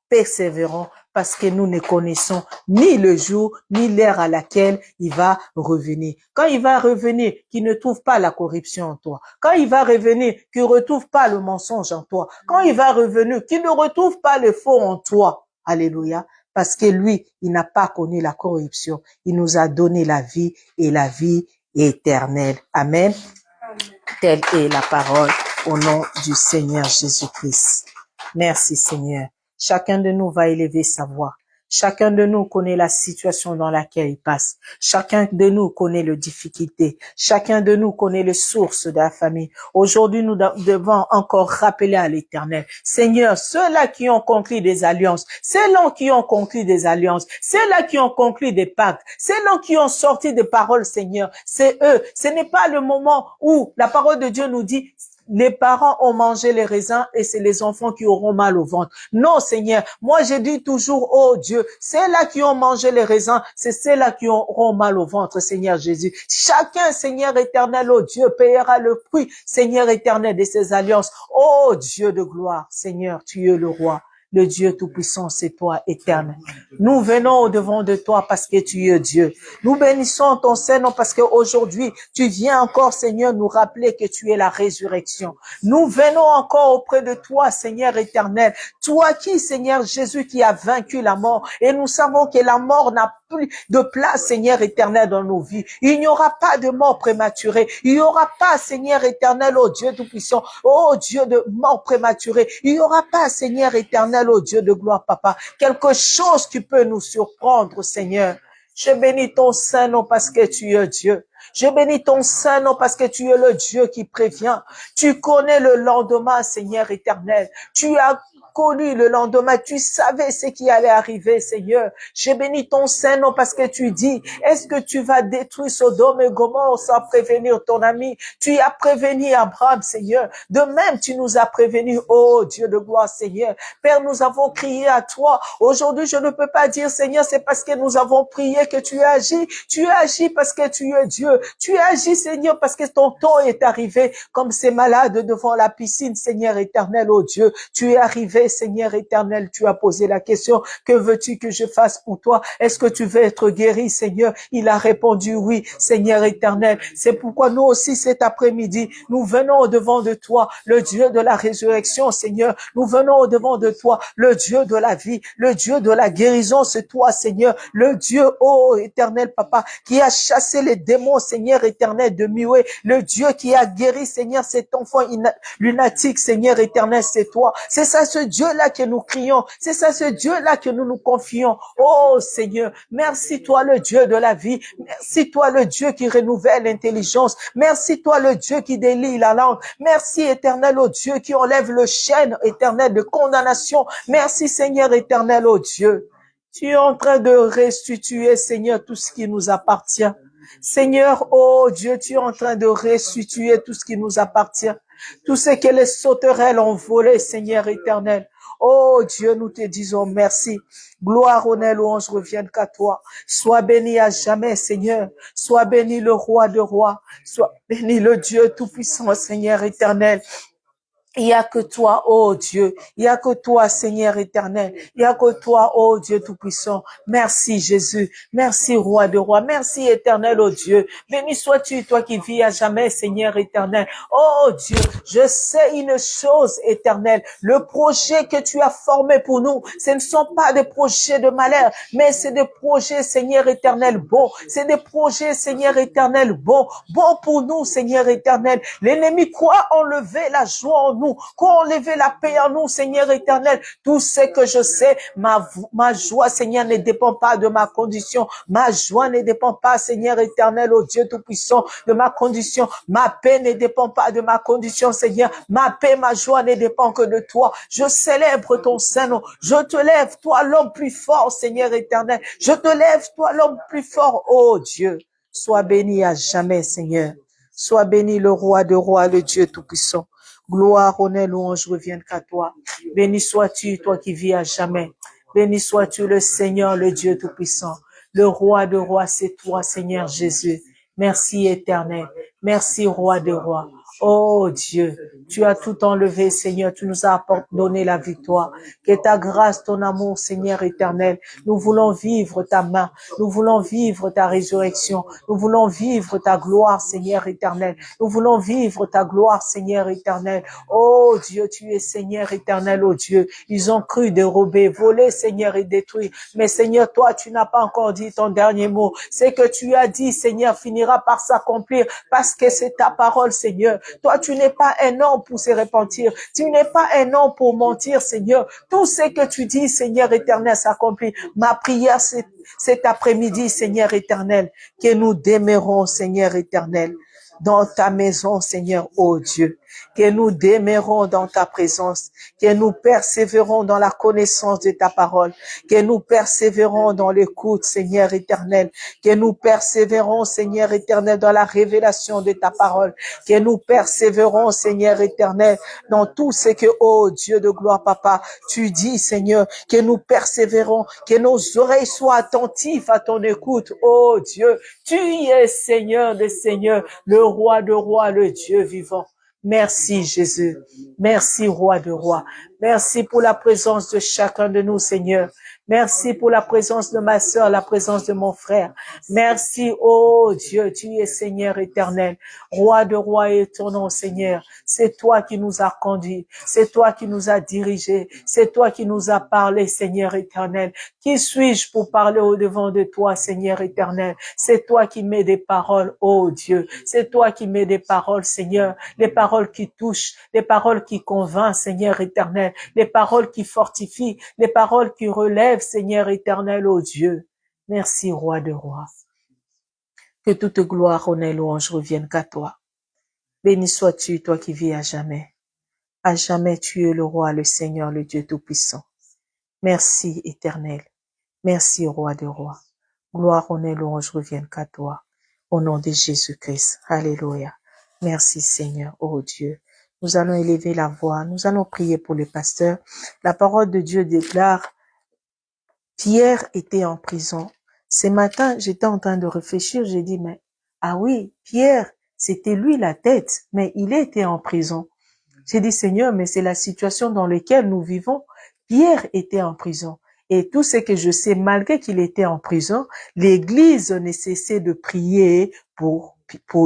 A: persévérons parce que nous ne connaissons ni le jour, ni l'heure à laquelle il va revenir. Quand il va revenir, qu'il ne trouve pas la corruption en toi. Quand il va revenir, qu'il ne retrouve pas le mensonge en toi. Quand il va revenir, qu'il ne retrouve pas le faux en toi. Alléluia. Parce que lui, il n'a pas connu la corruption. Il nous a donné la vie et la vie éternelle. Amen. Telle est la parole au nom du Seigneur Jésus-Christ. Merci Seigneur. Chacun de nous va élever sa voix. Chacun de nous connaît la situation dans laquelle il passe. Chacun de nous connaît les difficultés. Chacun de nous connaît les sources de la famille. Aujourd'hui, nous devons encore rappeler à l'Éternel. Seigneur, ceux-là qui ont conclu des alliances, ceux-là qui ont conclu des alliances, ceux-là qui ont conclu des pactes, ceux-là qui ont sorti des paroles, Seigneur, c'est eux. Ce n'est pas le moment où la parole de Dieu nous dit les parents ont mangé les raisins et c'est les enfants qui auront mal au ventre. Non, Seigneur. Moi, je dis toujours, oh Dieu, ceux-là qui ont mangé les raisins, c'est ceux-là qui auront mal au ventre, Seigneur Jésus. Chacun, Seigneur éternel, oh Dieu, payera le prix, Seigneur éternel, de ses alliances. Oh Dieu de gloire, Seigneur, tu es le roi. Le Dieu Tout-Puissant, c'est toi, éternel. Nous venons au devant de toi parce que tu es Dieu. Nous bénissons ton Seigneur parce qu'aujourd'hui, tu viens encore, Seigneur, nous rappeler que tu es la résurrection. Nous venons encore auprès de toi, Seigneur éternel. Toi qui, Seigneur Jésus, qui a vaincu la mort. Et nous savons que la mort n'a plus de place, Seigneur éternel, dans nos vies. Il n'y aura pas de mort prématurée. Il n'y aura pas, Seigneur éternel, oh Dieu Tout-Puissant, oh Dieu de mort prématurée. Il n'y aura pas, Seigneur éternel, oh Dieu de gloire, Papa, quelque chose qui peut nous surprendre, Seigneur. Je bénis ton Saint-Nom parce que tu es Dieu. Je bénis ton Saint-Nom parce que tu es le Dieu qui prévient. Tu connais le lendemain, Seigneur éternel. Tu as connu le lendemain, tu savais ce qui allait arriver, Seigneur. Je bénis ton Saint-Nom parce que tu dis, est-ce que tu vas détruire Sodome et Gomorrhe sans prévenir ton ami? Tu as prévenu Abraham, Seigneur. De même, tu nous as prévenu, oh Dieu de gloire, Seigneur. Père, nous avons crié à toi. Aujourd'hui, je ne peux pas dire, Seigneur, c'est parce que nous avons prié que tu as agi. Tu as agi parce que tu es Dieu. Tu as agi, Seigneur, parce que ton temps est arrivé. Comme ces malades devant la piscine, Seigneur éternel, oh Dieu. Tu es arrivé, Seigneur éternel, tu as posé la question, que veux-tu que je fasse pour toi? Est-ce que tu veux être guéri, Seigneur? Il a répondu oui, Seigneur éternel. C'est pourquoi nous aussi cet après-midi, nous venons au devant de toi, le Dieu de la résurrection, Seigneur. Nous venons au devant de toi, le Dieu de la vie, le Dieu de la guérison, c'est toi, Seigneur. Le Dieu, oh éternel Papa, qui a chassé les démons, Seigneur éternel de Mioué. Le Dieu qui a guéri, Seigneur, cet enfant lunatique, Seigneur éternel, c'est toi. C'est ça ce Dieu-là que nous crions. C'est à ce Dieu-là que nous nous confions. Oh Seigneur, merci toi le Dieu de la vie. Merci toi le Dieu qui renouvelle l'intelligence. Merci toi le Dieu qui délie la langue. Merci éternel, oh Dieu, qui enlève le chêne éternel de condamnation. Merci Seigneur éternel, oh Dieu. Tu es en train de restituer, Seigneur, tout ce qui nous appartient. Seigneur, oh Dieu, tu es en train de restituer tout ce qui nous appartient. Tout ce que les sauterelles ont volé, Seigneur éternel. Oh Dieu, nous te disons merci. Gloire, honneur, louange reviennent qu'à toi. Sois béni à jamais, Seigneur. Sois béni le roi de rois. Sois béni le Dieu tout-puissant, Seigneur éternel. Il n'y a que toi, oh Dieu. Il n'y a que toi, Seigneur éternel. Il n'y a que toi, oh Dieu tout-puissant. Merci, Jésus. Merci, roi de rois. Merci, éternel, oh Dieu. Béni sois-tu, toi qui vis à jamais, Seigneur éternel. Oh Dieu, je sais une chose, éternelle. Le projet que tu as formé pour nous, ce ne sont pas des projets de malheur, mais c'est des projets, Seigneur éternel, bons. C'est des projets, Seigneur éternel, bons. Bons pour nous, Seigneur éternel. L'ennemi croit enlever la joie en nous, qu'on enlever la paix en nous, Seigneur éternel. Tout ce que je sais, ma joie, Seigneur, ne dépend pas de ma condition. Ma joie ne dépend pas, Seigneur éternel, au Dieu tout-puissant, de ma condition. Ma paix ne dépend pas de ma condition, Seigneur. Ma paix, ma joie ne dépend que de toi. Je célèbre ton Saint-Nom. Je te lève, toi, l'homme plus fort, Seigneur éternel. Je te lève, toi, l'homme plus fort, oh Dieu. Sois béni à jamais, Seigneur. Sois béni le roi de rois, le Dieu tout-puissant. Gloire, honneur, louange reviennent qu'à toi. Béni sois-tu, toi qui vis à jamais. Béni sois-tu le Seigneur, le Dieu tout-puissant. Le roi de rois, c'est toi, Seigneur Jésus. Merci éternel. Merci roi de rois. Oh Dieu, tu as tout enlevé, Seigneur. Tu nous as donné la victoire. Que ta grâce, ton amour, Seigneur éternel. Nous voulons vivre ta main. Nous voulons vivre ta résurrection. Nous voulons vivre ta gloire, Seigneur éternel. Nous voulons vivre ta gloire, Seigneur éternel. Oh Dieu, tu es Seigneur éternel, oh Dieu. Ils ont cru dérober, voler, Seigneur, et détruire. Mais Seigneur, toi, tu n'as pas encore dit ton dernier mot. C'est que tu as dit, Seigneur, finira par s'accomplir parce que c'est ta parole, Seigneur. Toi, tu n'es pas un homme pour se repentir. Tu n'es pas un homme pour mentir, Seigneur. Tout ce que tu dis, Seigneur éternel, s'accomplit. Ma prière, cet après-midi, Seigneur éternel, que nous demeurons, Seigneur éternel, dans ta maison, Seigneur, oh Dieu. Que nous demeurons dans ta présence, que nous persévérons dans la connaissance de ta parole, que nous persévérons dans l'écoute, Seigneur éternel, que nous persévérons, Seigneur éternel, dans la révélation de ta parole, que nous persévérons, Seigneur éternel, dans tout ce que, oh Dieu de gloire, Papa, tu dis, Seigneur, que nous persévérons, que nos oreilles soient attentives à ton écoute, oh Dieu, tu es Seigneur des seigneurs, le roi de rois, le Dieu vivant. Merci Jésus. Merci roi de rois. Merci pour la présence de chacun de nous, Seigneur. Merci pour la présence de ma sœur, la présence de mon frère. Merci, oh Dieu, tu es Seigneur éternel. Roi de rois est ton nom, Seigneur. C'est toi qui nous as conduits. C'est toi qui nous as dirigés. C'est toi qui nous as parlé, Seigneur éternel. Qui suis-je pour parler au-devant de toi, Seigneur éternel? C'est toi qui mets des paroles, oh Dieu. C'est toi qui mets des paroles, Seigneur. Les paroles qui touchent, les paroles qui convainquent, Seigneur éternel. Les paroles qui fortifient, les paroles qui relèvent, Seigneur éternel, oh Dieu. Merci, roi de rois. Que toute gloire, honneur, louange revienne qu'à toi. Béni sois-tu, toi qui vis à jamais. À jamais tu es le roi, le Seigneur, le Dieu tout-puissant. Merci, éternel. Merci, roi de rois. Gloire, honneur, louange revienne qu'à toi. Au nom de Jésus-Christ. Alléluia. Merci, Seigneur, oh Dieu. Nous allons élever la voix. Nous allons prier pour les pasteurs. La parole de Dieu déclare, Pierre était en prison. Ce matin, j'étais en train de réfléchir. J'ai dit, mais, ah oui, Pierre, c'était lui la tête, mais il était en prison. J'ai dit, Seigneur, mais c'est la situation dans laquelle nous vivons. Pierre était en prison. Et tout ce que je sais, malgré qu'il était en prison, l'Église ne cessait de prier pour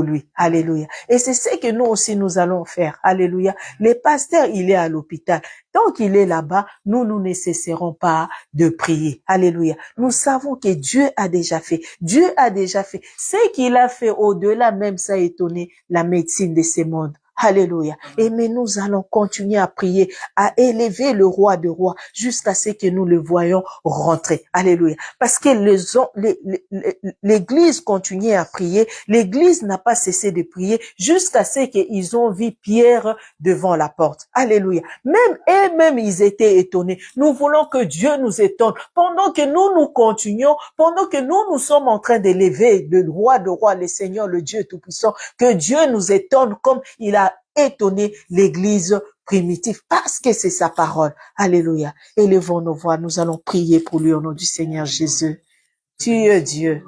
A: lui. Alléluia. Et c'est ce que nous aussi nous allons faire. Alléluia. Le pasteur, il est à l'hôpital. Tant qu'il est là-bas, nous ne cesserons pas de prier. Alléluia. Nous savons que Dieu a déjà fait. Dieu a déjà fait. Ce qu'il a fait au-delà, même ça a étonné la médecine de ce monde. Alléluia. Et mais nous allons continuer à prier, à élever le roi de rois jusqu'à ce que nous le voyons rentrer. Alléluia. Parce que l'église continuait à prier. L'église n'a pas cessé de prier jusqu'à ce qu'ils ont vu Pierre devant la porte. Alléluia. Même eux-mêmes, ils étaient étonnés. Nous voulons que Dieu nous étonne. Pendant que nous continuons, pendant que nous sommes en train d'élever le roi de rois, le Seigneur, le Dieu Tout-Puissant, que Dieu nous étonne comme il a étonné l'église primitive parce que c'est sa parole. Alléluia. Élevons nos voix. Nous allons prier pour lui au nom du Seigneur Jésus. Tu es Dieu,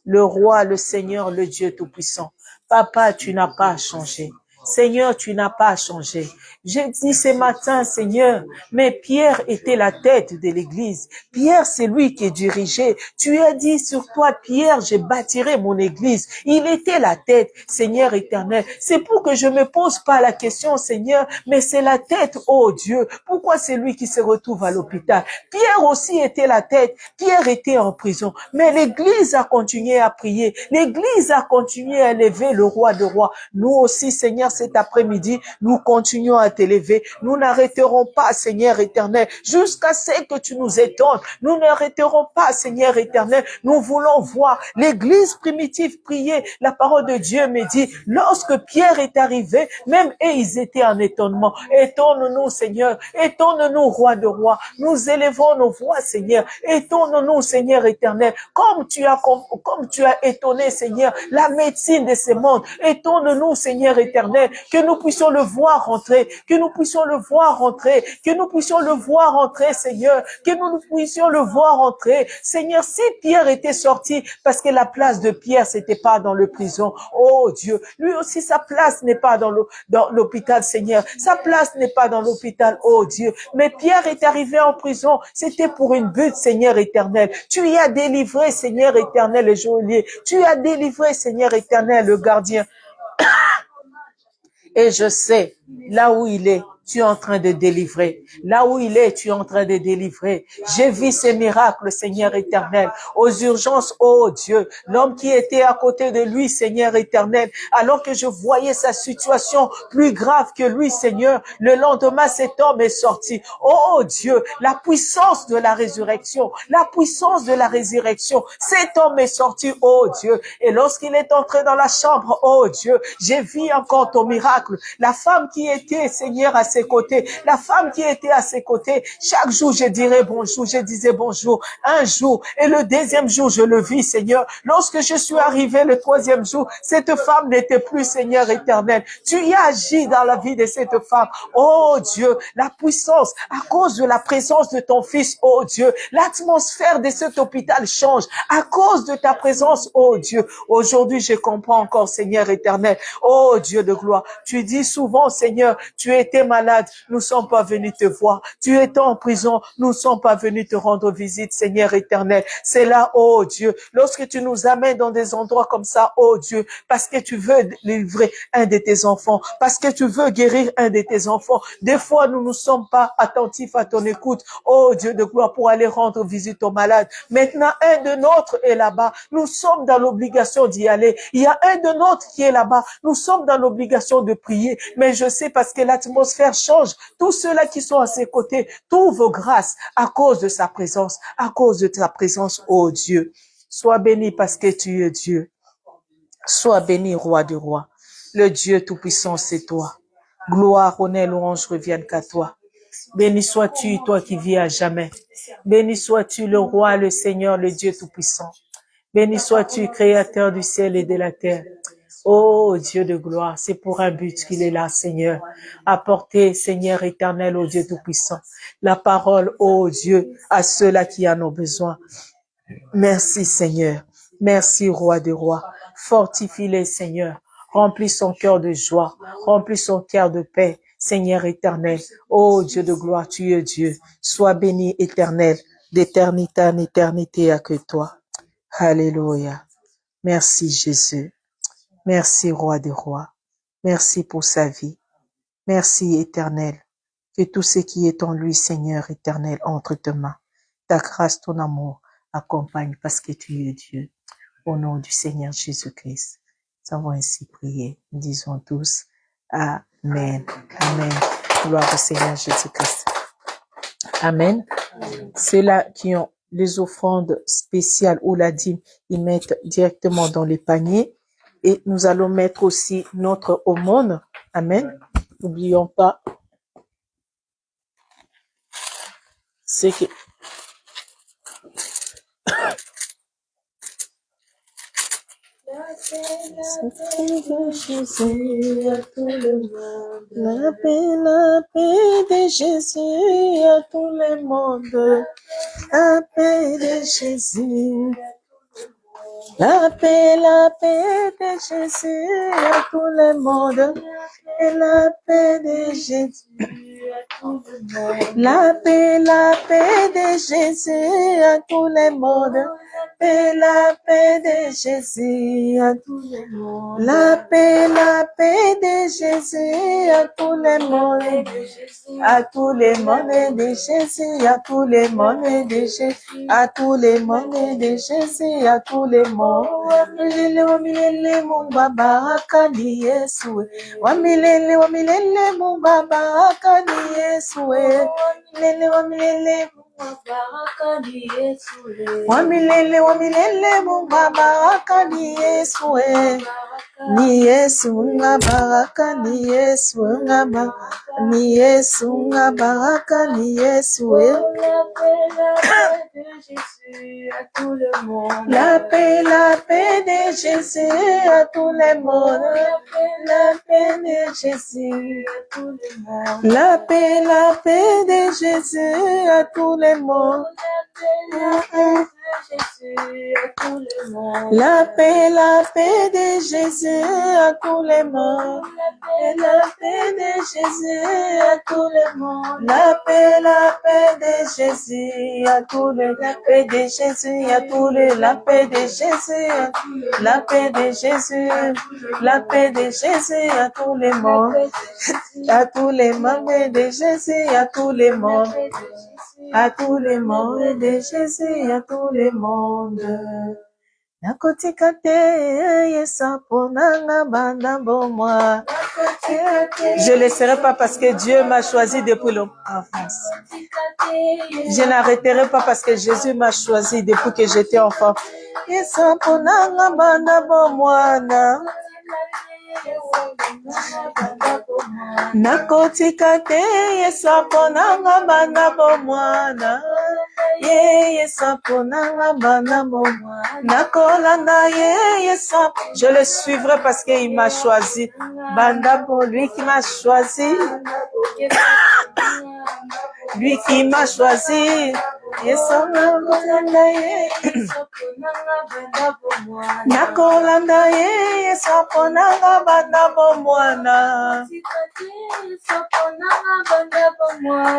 A: le roi, le Seigneur, le Dieu Tout-Puissant. Papa, tu n'as pas changé. Seigneur, tu n'as pas changé. J'ai dit ce matin, Seigneur, mais Pierre était la tête de l'église. Pierre, c'est lui qui dirigeait. Tu as dit sur toi, Pierre, je bâtirai mon église. Il était la tête, Seigneur éternel. C'est pour que je me pose pas la question, Seigneur, mais c'est la tête, oh Dieu. Pourquoi c'est lui qui se retrouve à l'hôpital? Pierre aussi était la tête. Pierre était en prison. Mais l'église a continué à prier. L'église a continué à élever le roi de rois. Nous aussi, Seigneur, cet après-midi, nous continuons à t'élever. Nous n'arrêterons pas, Seigneur éternel, jusqu'à ce que tu nous étonnes. Nous n'arrêterons pas, Seigneur éternel. Nous voulons voir l'église primitive prier. La parole de Dieu me dit, lorsque Pierre est arrivé, même eux, ils étaient en étonnement. Étonne-nous, Seigneur. Étonne-nous, roi de rois. Nous élevons nos voix, Seigneur. Étonne-nous, Seigneur éternel. Comme tu as étonné, Seigneur, la médecine de ce monde. Étonne-nous, Seigneur éternel, que nous puissions le voir rentrer, que nous puissions le voir rentrer, que nous puissions le voir rentrer, Seigneur, que nous puissions le voir rentrer. Seigneur, si Pierre était sorti, parce que la place de Pierre, c'était pas dans le prison, oh Dieu, lui aussi, sa place n'est pas dans l'hôpital, Seigneur. Sa place n'est pas dans l'hôpital, oh Dieu. Mais Pierre est arrivé en prison, c'était pour une but, Seigneur éternel. Tu y as délivré, Seigneur éternel, le geôlier. Tu as délivré, Seigneur éternel, le gardien. Et je sais, là où il est, tu es en train de délivrer. Là où il est, tu es en train de délivrer. J'ai vu ces miracles, Seigneur éternel. Aux urgences, oh Dieu, l'homme qui était à côté de lui, Seigneur éternel, alors que je voyais sa situation plus grave que lui, Seigneur, le lendemain, cet homme est sorti. Oh Dieu, la puissance de la résurrection, la puissance de la résurrection. Cet homme est sorti, oh Dieu. Et lorsqu'il est entré dans la chambre, oh Dieu, j'ai vu encore ton miracle. La femme qui était, Seigneur, à ses côtés, la femme qui était à ses côtés, chaque jour je dirais bonjour, je disais bonjour, un jour, et le deuxième jour je le vis, Seigneur. Lorsque je suis arrivé le troisième jour, cette femme n'était plus, Seigneur éternel. Tu y as agi dans la vie de cette femme. Oh Dieu, la puissance, à cause de la présence de ton fils, oh Dieu, l'atmosphère de cet hôpital change à cause de ta présence, oh Dieu. Aujourd'hui, je comprends encore, Seigneur éternel. Oh Dieu de gloire, tu dis souvent, Seigneur, tu étais malade, nous ne sommes pas venus te voir. Tu étais en prison, nous ne sommes pas venus te rendre visite, Seigneur éternel. C'est là, oh Dieu, lorsque tu nous amènes dans des endroits comme ça, oh Dieu, parce que tu veux livrer un de tes enfants, parce que tu veux guérir un de tes enfants. Des fois, nous ne sommes pas attentifs à ton écoute, oh Dieu de gloire, pour aller rendre visite aux malades. Maintenant, un de nôtres est là-bas. Nous sommes dans l'obligation d'y aller. Il y a un de nôtres qui est là-bas. Nous sommes dans l'obligation de prier. Mais je sais parce que l'atmosphère change. Tous ceux-là qui sont à ses côtés trouvent grâce à cause de sa présence, à cause de ta présence, oh Dieu. Sois béni parce que tu es Dieu. Sois béni, roi de rois. Le Dieu tout-puissant, c'est toi. Gloire, honneur, louange reviennent qu'à toi. Béni sois-tu, toi qui vis à jamais. Béni sois-tu, le roi, le Seigneur, le Dieu tout-puissant. Béni sois-tu, créateur du ciel et de la terre. Oh Dieu de gloire, c'est pour un but qu'il est là, Seigneur. Apporter, Seigneur éternel, au Dieu tout-puissant, la parole, oh Dieu, à ceux-là qui en ont besoin. Merci, Seigneur. Merci, roi de rois. Fortifie-les, Seigneur. Remplis son cœur de joie. Remplis son cœur de paix. Seigneur éternel. Oh Dieu de gloire, tu es Dieu. Sois béni, éternel, d'éternité en éternité à que toi. Alléluia. Merci, Jésus. Merci, roi des rois. Merci pour sa vie. Merci, éternel. Que tout ce qui est en lui, Seigneur éternel, entre tes mains. Ta grâce, ton amour accompagne parce que tu es Dieu. Au nom du Seigneur Jésus-Christ, nous avons ainsi prié. Nous disons tous Amen. Amen. Gloire au Seigneur Jésus-Christ. Amen. Ceux-là qui ont les offrandes spéciales ou la dîme, ils mettent directement dans les paniers. Et nous allons mettre aussi notre aumône. Amen. N'oublions pas ce que... La paix de Jésus à tout le monde. La paix de Jésus. La paix de Jésus à tout le monde. Et la paix de Jésus à tout le monde. La paix de Jésus à tout le monde. Et la paix de Jésus à tout le monde. La paix de Jésus à tout le monde. À tous les mondes de Jésus, à tous les mondes de Jésus, à tous les mondes de Jésus, à tous les mondes. Wamilele Mubaba akani Yesu. Wamilele Mubaba akani Yesu. Wamilele Wamilele Mubaba akani Yesu. Ni Yesu nga baraka, ni Yesu nga baraka, ni Yesu nga baraka, ni Yesu. La paix de Jésus à tout le monde. La paix de Jésus à tout le monde. La paix de Jésus à tout le monde. La paix de Jésus à tout le monde. La paix de Jésus à tout le monde. La paix de Jésus à tout le, la paix de Jésus à tout le, la paix de Jésus, la paix de Jésus, la paix de Jésus à tout le monde, à tous les membres de Jésus, à tous les mondes, à tous les mondes de Jésus, à tous les mondes. Nakotika te yesa ponanga banda bomwa. Je ne laisserai pas parce que Dieu m'a choisi depuis l'enfance. Je n'arrêterai pas parce que Jésus m'a choisi depuis que j'étais enfant. Yesa ponanga banda bomwa na. Nakotika te yesa ponanga banda bomwa na. Je le suivrai parce qu'il m'a choisi. Banda pour lui qui m'a choisi. Lui qui m'a choisi. Nakolanda ye saponanga banda bomwana.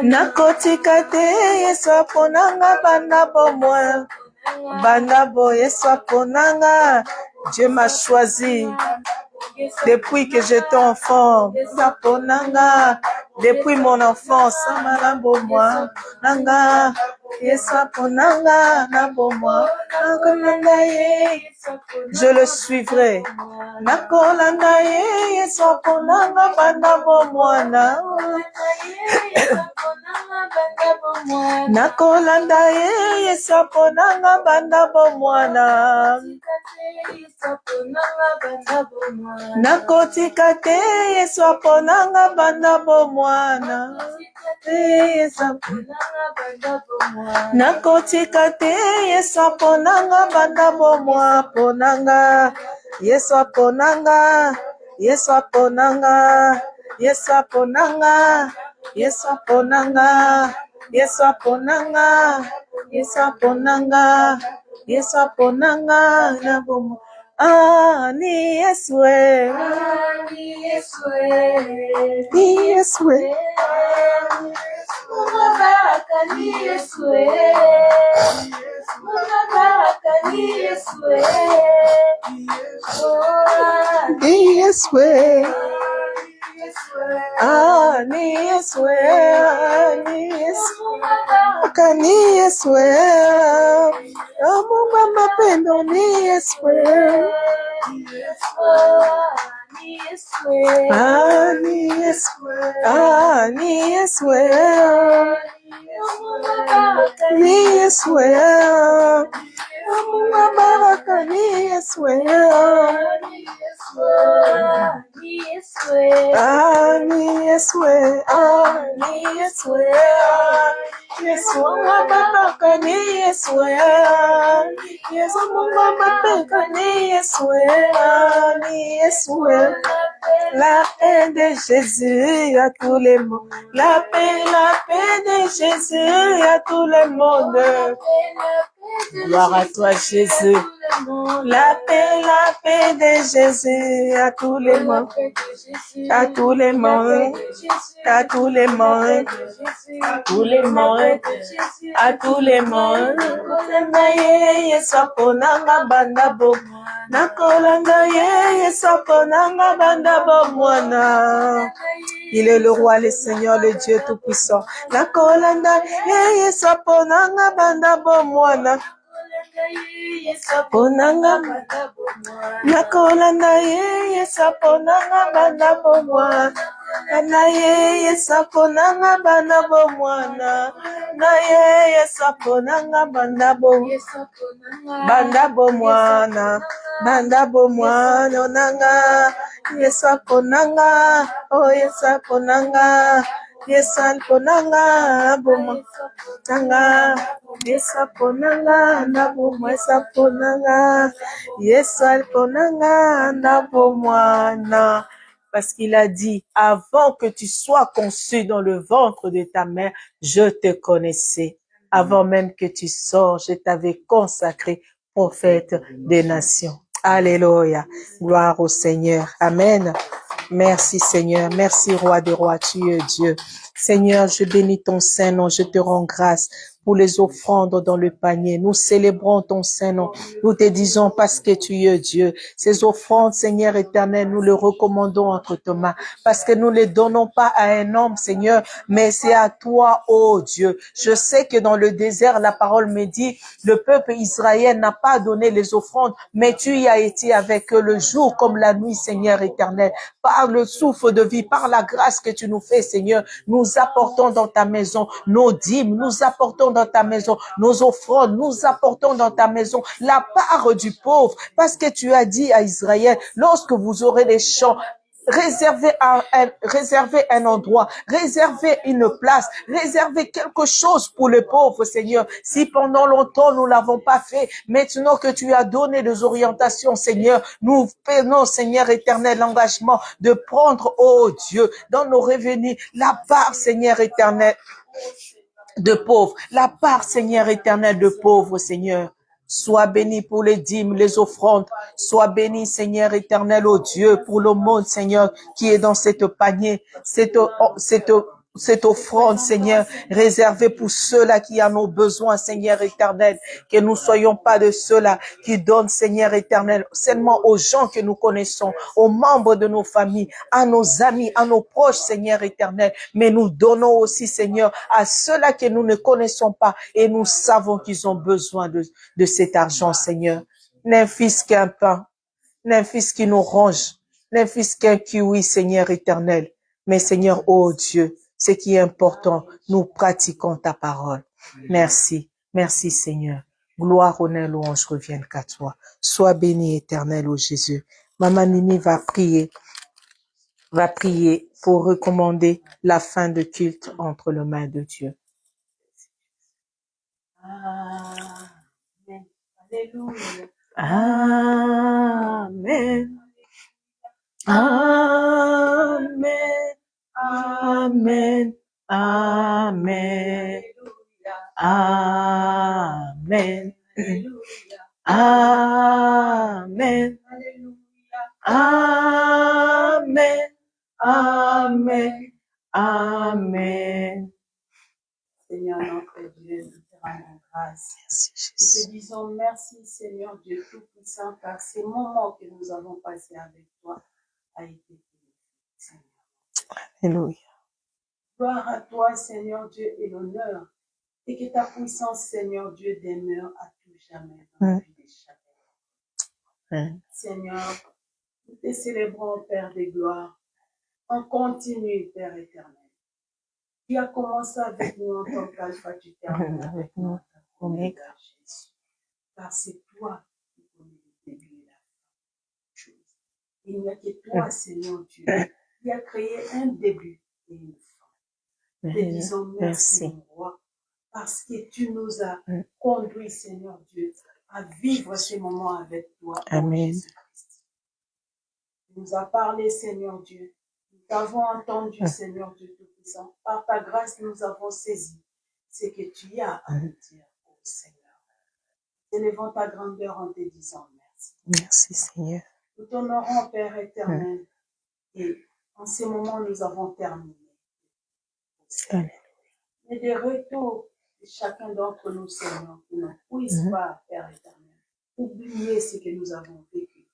A: Nakotika te ye saponanga banda bomwana. Banda boye saponanga. Dieu m'a choisi. Depuis que j'étais enfant, saponanga. Depuis mon enfance, Samalambo moi, Nanga, Yesaponanga, Nabo moi, je le suivrai. Nakolanda Yesaponanga, Bandabo moi, Nakolanda Yesaponanga, Bandabo moi, Nakotika te Yesaponanga, Bandabo mwana. Nakotika te Yesaponanga, Bandabo mwa ponanga. Yesaponanga, Yesaponanga, Yesaponanga, Yesaponanga, Yesaponanga, Yesaponanga, Yesaponanga, Nabomo. Ah, ni Yeswe. Ah, ni Yeswe. Ni Yeswe. Munabaka ni Yeswe. Munabaka ni Yeswe. Ni Yeswe. Ah, ni Yeswe. Ni Yeswe. Ni Yeswe. Mungu mapendo ni Yeswe. Ani Yeswe, Ani Yeswe, Ni Yeswe, Munga baraka ni Yeswe, Ani Yeswe, Ani Yeswe, Yesu baraka ni Yeswe, Yesu munga baraka ni Yeswe, Ani Yeswe. La paix de Jésus à tous les mondes. La paix de Jésus à tout le monde. Gloire à toi, Jésus. La paix de Jésus à tous les mondes. À tous les mondes. À tous les mondes. À tous les mondes. À tous les mondes. Il est le roi, le Seigneur, le Dieu Tout-Puissant. Nakolanda ye saponanga banda bomwana. Saponanga nakolanda ye saponanga banda bomwana. Na ye saponanga banda bomwana. Na ye saponanga banda bomwana. Banda bomwana. Banda bomwana nanga. Yesaponanga, oh yesaponanga, yesaponanga, boma, nanga, yesaponanga, na boma, yesaponanga, yesaponanga, na boma, na. Parce qu'il a dit, avant que tu sois conçu dans le ventre de ta mère, je te connaissais. Avant même que tu sors, je t'avais consacré prophète des nations. Alléluia. Gloire au Seigneur. Amen. Merci Seigneur. Merci Roi des Rois. Tu es Dieu. Seigneur, je bénis ton Saint-Nom. Je te rends grâce pour les offrandes dans le panier. Nous célébrons ton Saint-Nom. Nous te disons parce que tu es Dieu. Ces offrandes, Seigneur éternel, nous les recommandons entre tes mains. Parce que nous ne les donnons pas à un homme, Seigneur, mais c'est à toi, ô Dieu. Je sais que dans le désert, la parole me dit, le peuple Israël n'a pas donné les offrandes, mais tu y as été avec eux le jour comme la nuit, Seigneur éternel. Par le souffle de vie, par la grâce que tu nous fais, Seigneur, nous apportons dans ta maison nos dîmes, nous apportons dans ta maison nos offrandes, nous apportons dans ta maison la part du pauvre, parce que tu as dit à Israël, lorsque vous aurez des champs, réservez un endroit, réservez une place, réservez quelque chose pour le pauvre, Seigneur. Si pendant longtemps nous l'avons pas fait, maintenant que tu as donné des orientations, Seigneur, nous prenons, Seigneur éternel, l'engagement de prendre, oh Dieu, dans nos revenus, la part, Seigneur éternel, de pauvres, la part, Seigneur éternel, de pauvres, Seigneur. Sois béni pour les dîmes, les offrandes. Sois béni, Seigneur éternel, oh Dieu, pour le monde, Seigneur, qui est dans cette panier, cette offrande, Seigneur, réservée pour ceux-là qui en ont besoin, Seigneur éternel. Que nous soyons pas de ceux-là qui donnent, Seigneur éternel, seulement aux gens que nous connaissons, aux membres de nos familles, à nos amis, à nos proches, Seigneur éternel. Mais nous donnons aussi, Seigneur, à ceux-là que nous ne connaissons pas et nous savons qu'ils ont besoin de cet argent, Seigneur. N'un fils qu'un pain, n'un fils qui nous ronge, n'un fils qu'un kiwi, Seigneur éternel. Mais Seigneur, oh Dieu, ce qui est important, nous pratiquons ta parole. Merci. Merci Seigneur. Gloire, honneur, louange reviennent qu'à toi. Sois béni éternel, ô Jésus. Maman Nini va prier pour recommander la fin de culte entre les mains de Dieu. Amen. Alléluia. Amen. Amen. Amen. Amen. Amen. Amen. Amen. Amen. Amen.
C: Seigneur notre Dieu, nous te rendons grâce.
A: Merci,
C: Nous
A: Jésus.
C: te disons merci Seigneur Dieu Tout-Puissant, car ces moments que nous avons passés avec toi a été bénéfique, Seigneur.
A: Alléluia.
C: Gloire à toi Seigneur Dieu et l'honneur, et que ta puissance Seigneur Dieu demeure à tout jamais dans la vie de chacun. Seigneur, Nous te célébrons, Père des gloires. On continue, Père éternel. Tu as commencé avec nous en tant qu'alpha, tu termines avec nous en tant qu'oméga, Jésus. Car c'est toi qui connais le début et la fin. Il n'y a que toi, Seigneur Dieu, qui a créé un début et une fin. Te disons merci, mon roi, parce que tu nous as conduits, Seigneur Dieu, à vivre ces moments avec toi,
A: Amen.
C: Jésus-Christ. Tu nous as parlé, Seigneur Dieu. Nous t'avons entendu, Seigneur Dieu Tout-Puissant. Par ta grâce, nous avons saisi ce que tu as à nous dire, ô Seigneur. Élevons ta grandeur en te disant merci.
A: Merci, Seigneur.
C: Nous t'honorons, Père éternel. Et en ces moments, nous avons terminé.
A: Amen.
C: Mais des retours de chacun d'entre nous, Seigneur, qui ne puisse pas, Père éternel, oublier ce que nous avons vécu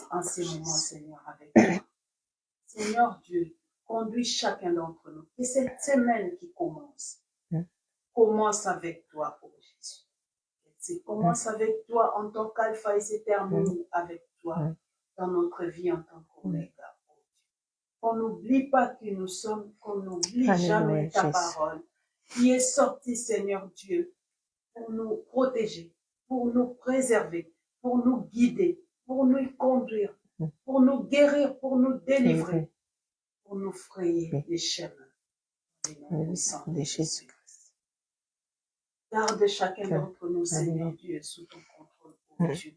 C: en ces moments, Seigneur, avec toi. Seigneur Dieu, conduis chacun d'entre nous. Et cette semaine qui commence avec toi, ô Jésus. C'est commence avec toi en tant qu'alpha et se termine avec toi dans notre vie en tant qu'oméga. Qu'on n'oublie pas qui nous sommes, qu'on n'oublie jamais ta parole qui est sortie, Seigneur Dieu, pour nous protéger, pour nous préserver, pour nous guider, pour nous conduire, pour nous guérir, pour nous délivrer, pour nous frayer les chemins des noms puissants de Jésus-Christ. Garde chacun d'entre nous, Seigneur Dieu, sous ton contrôle, ô Dieu.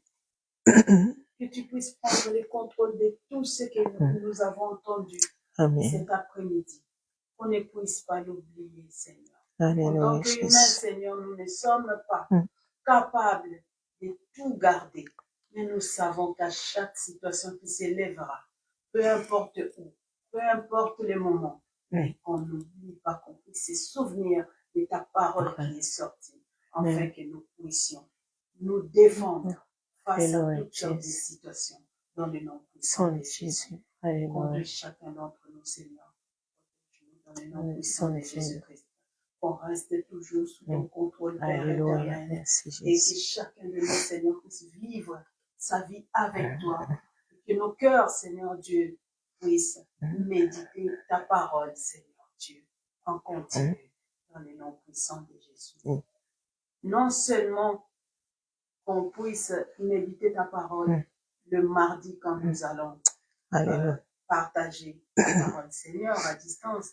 C: Que tu puisses prendre le contrôle de tout ce que nous avons entendu cet après-midi. Qu'on ne puisse pas l'oublier, Seigneur. En tant qu'humains, Seigneur, nous ne sommes pas capables de tout garder. Mais nous savons qu'à chaque situation qui s'élèvera, peu importe où, peu importe le moment, qu'on n'oublie pas, qu'on puisse se souvenir de ta parole qui est sortie, afin que nous puissions nous défendre face à toutes sortes de situations, dans le nom puissant de Jésus. Conduis chacun d'entre nous, Seigneur, dans le nom puissant de Jésus-Christ. Qu'on reste toujours sous ton contrôle, Père éternel, et que chacun de nous, Seigneur, puisse vivre sa vie avec toi, et que nos cœurs, Seigneur Dieu, puissent méditer ta parole, Seigneur Dieu, en continu, dans le nom puissant de Jésus. Non seulement qu'on puisse méditer ta parole le mardi quand nous allons partager ta parole, Seigneur, à distance,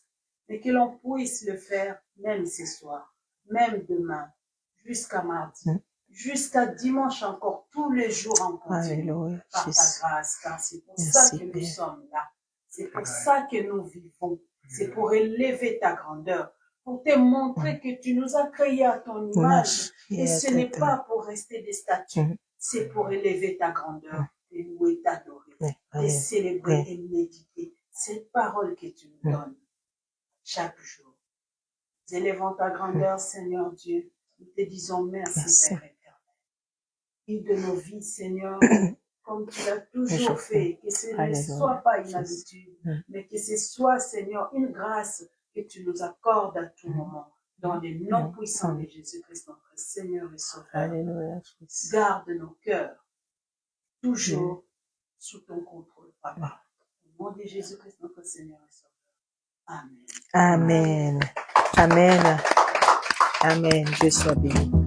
C: mais que l'on puisse le faire même ce soir, même demain, jusqu'à mardi, jusqu'à dimanche encore, tous les jours en continu, par ta grâce, car c'est pour ça que nous sommes là, c'est pour ça que nous vivons, c'est pour élever ta grandeur, pour te montrer que tu nous as créés à ton image, et ce n'est pas pour rester des statues, c'est pour élever ta grandeur, et louer, t'adorer, et célébrer et méditer cette parole que tu nous donnes chaque jour. Nous élevons ta grandeur, Seigneur Dieu, nous te disons merci, Père éternel. Et de nos vies, Seigneur, comme tu l'as toujours fait, que ce ne soit pas une habitude, mais que ce soit, Seigneur, une grâce que tu nous accordes à tout moment, dans le nom puissant de Jésus-Christ, notre Seigneur et Sauveur. Garde nos cœurs, toujours sous ton contrôle, Papa. Au nom de Jésus-Christ, notre Seigneur et Sauveur. Amen.
A: Amen. Amen. Amen. Je sois béni.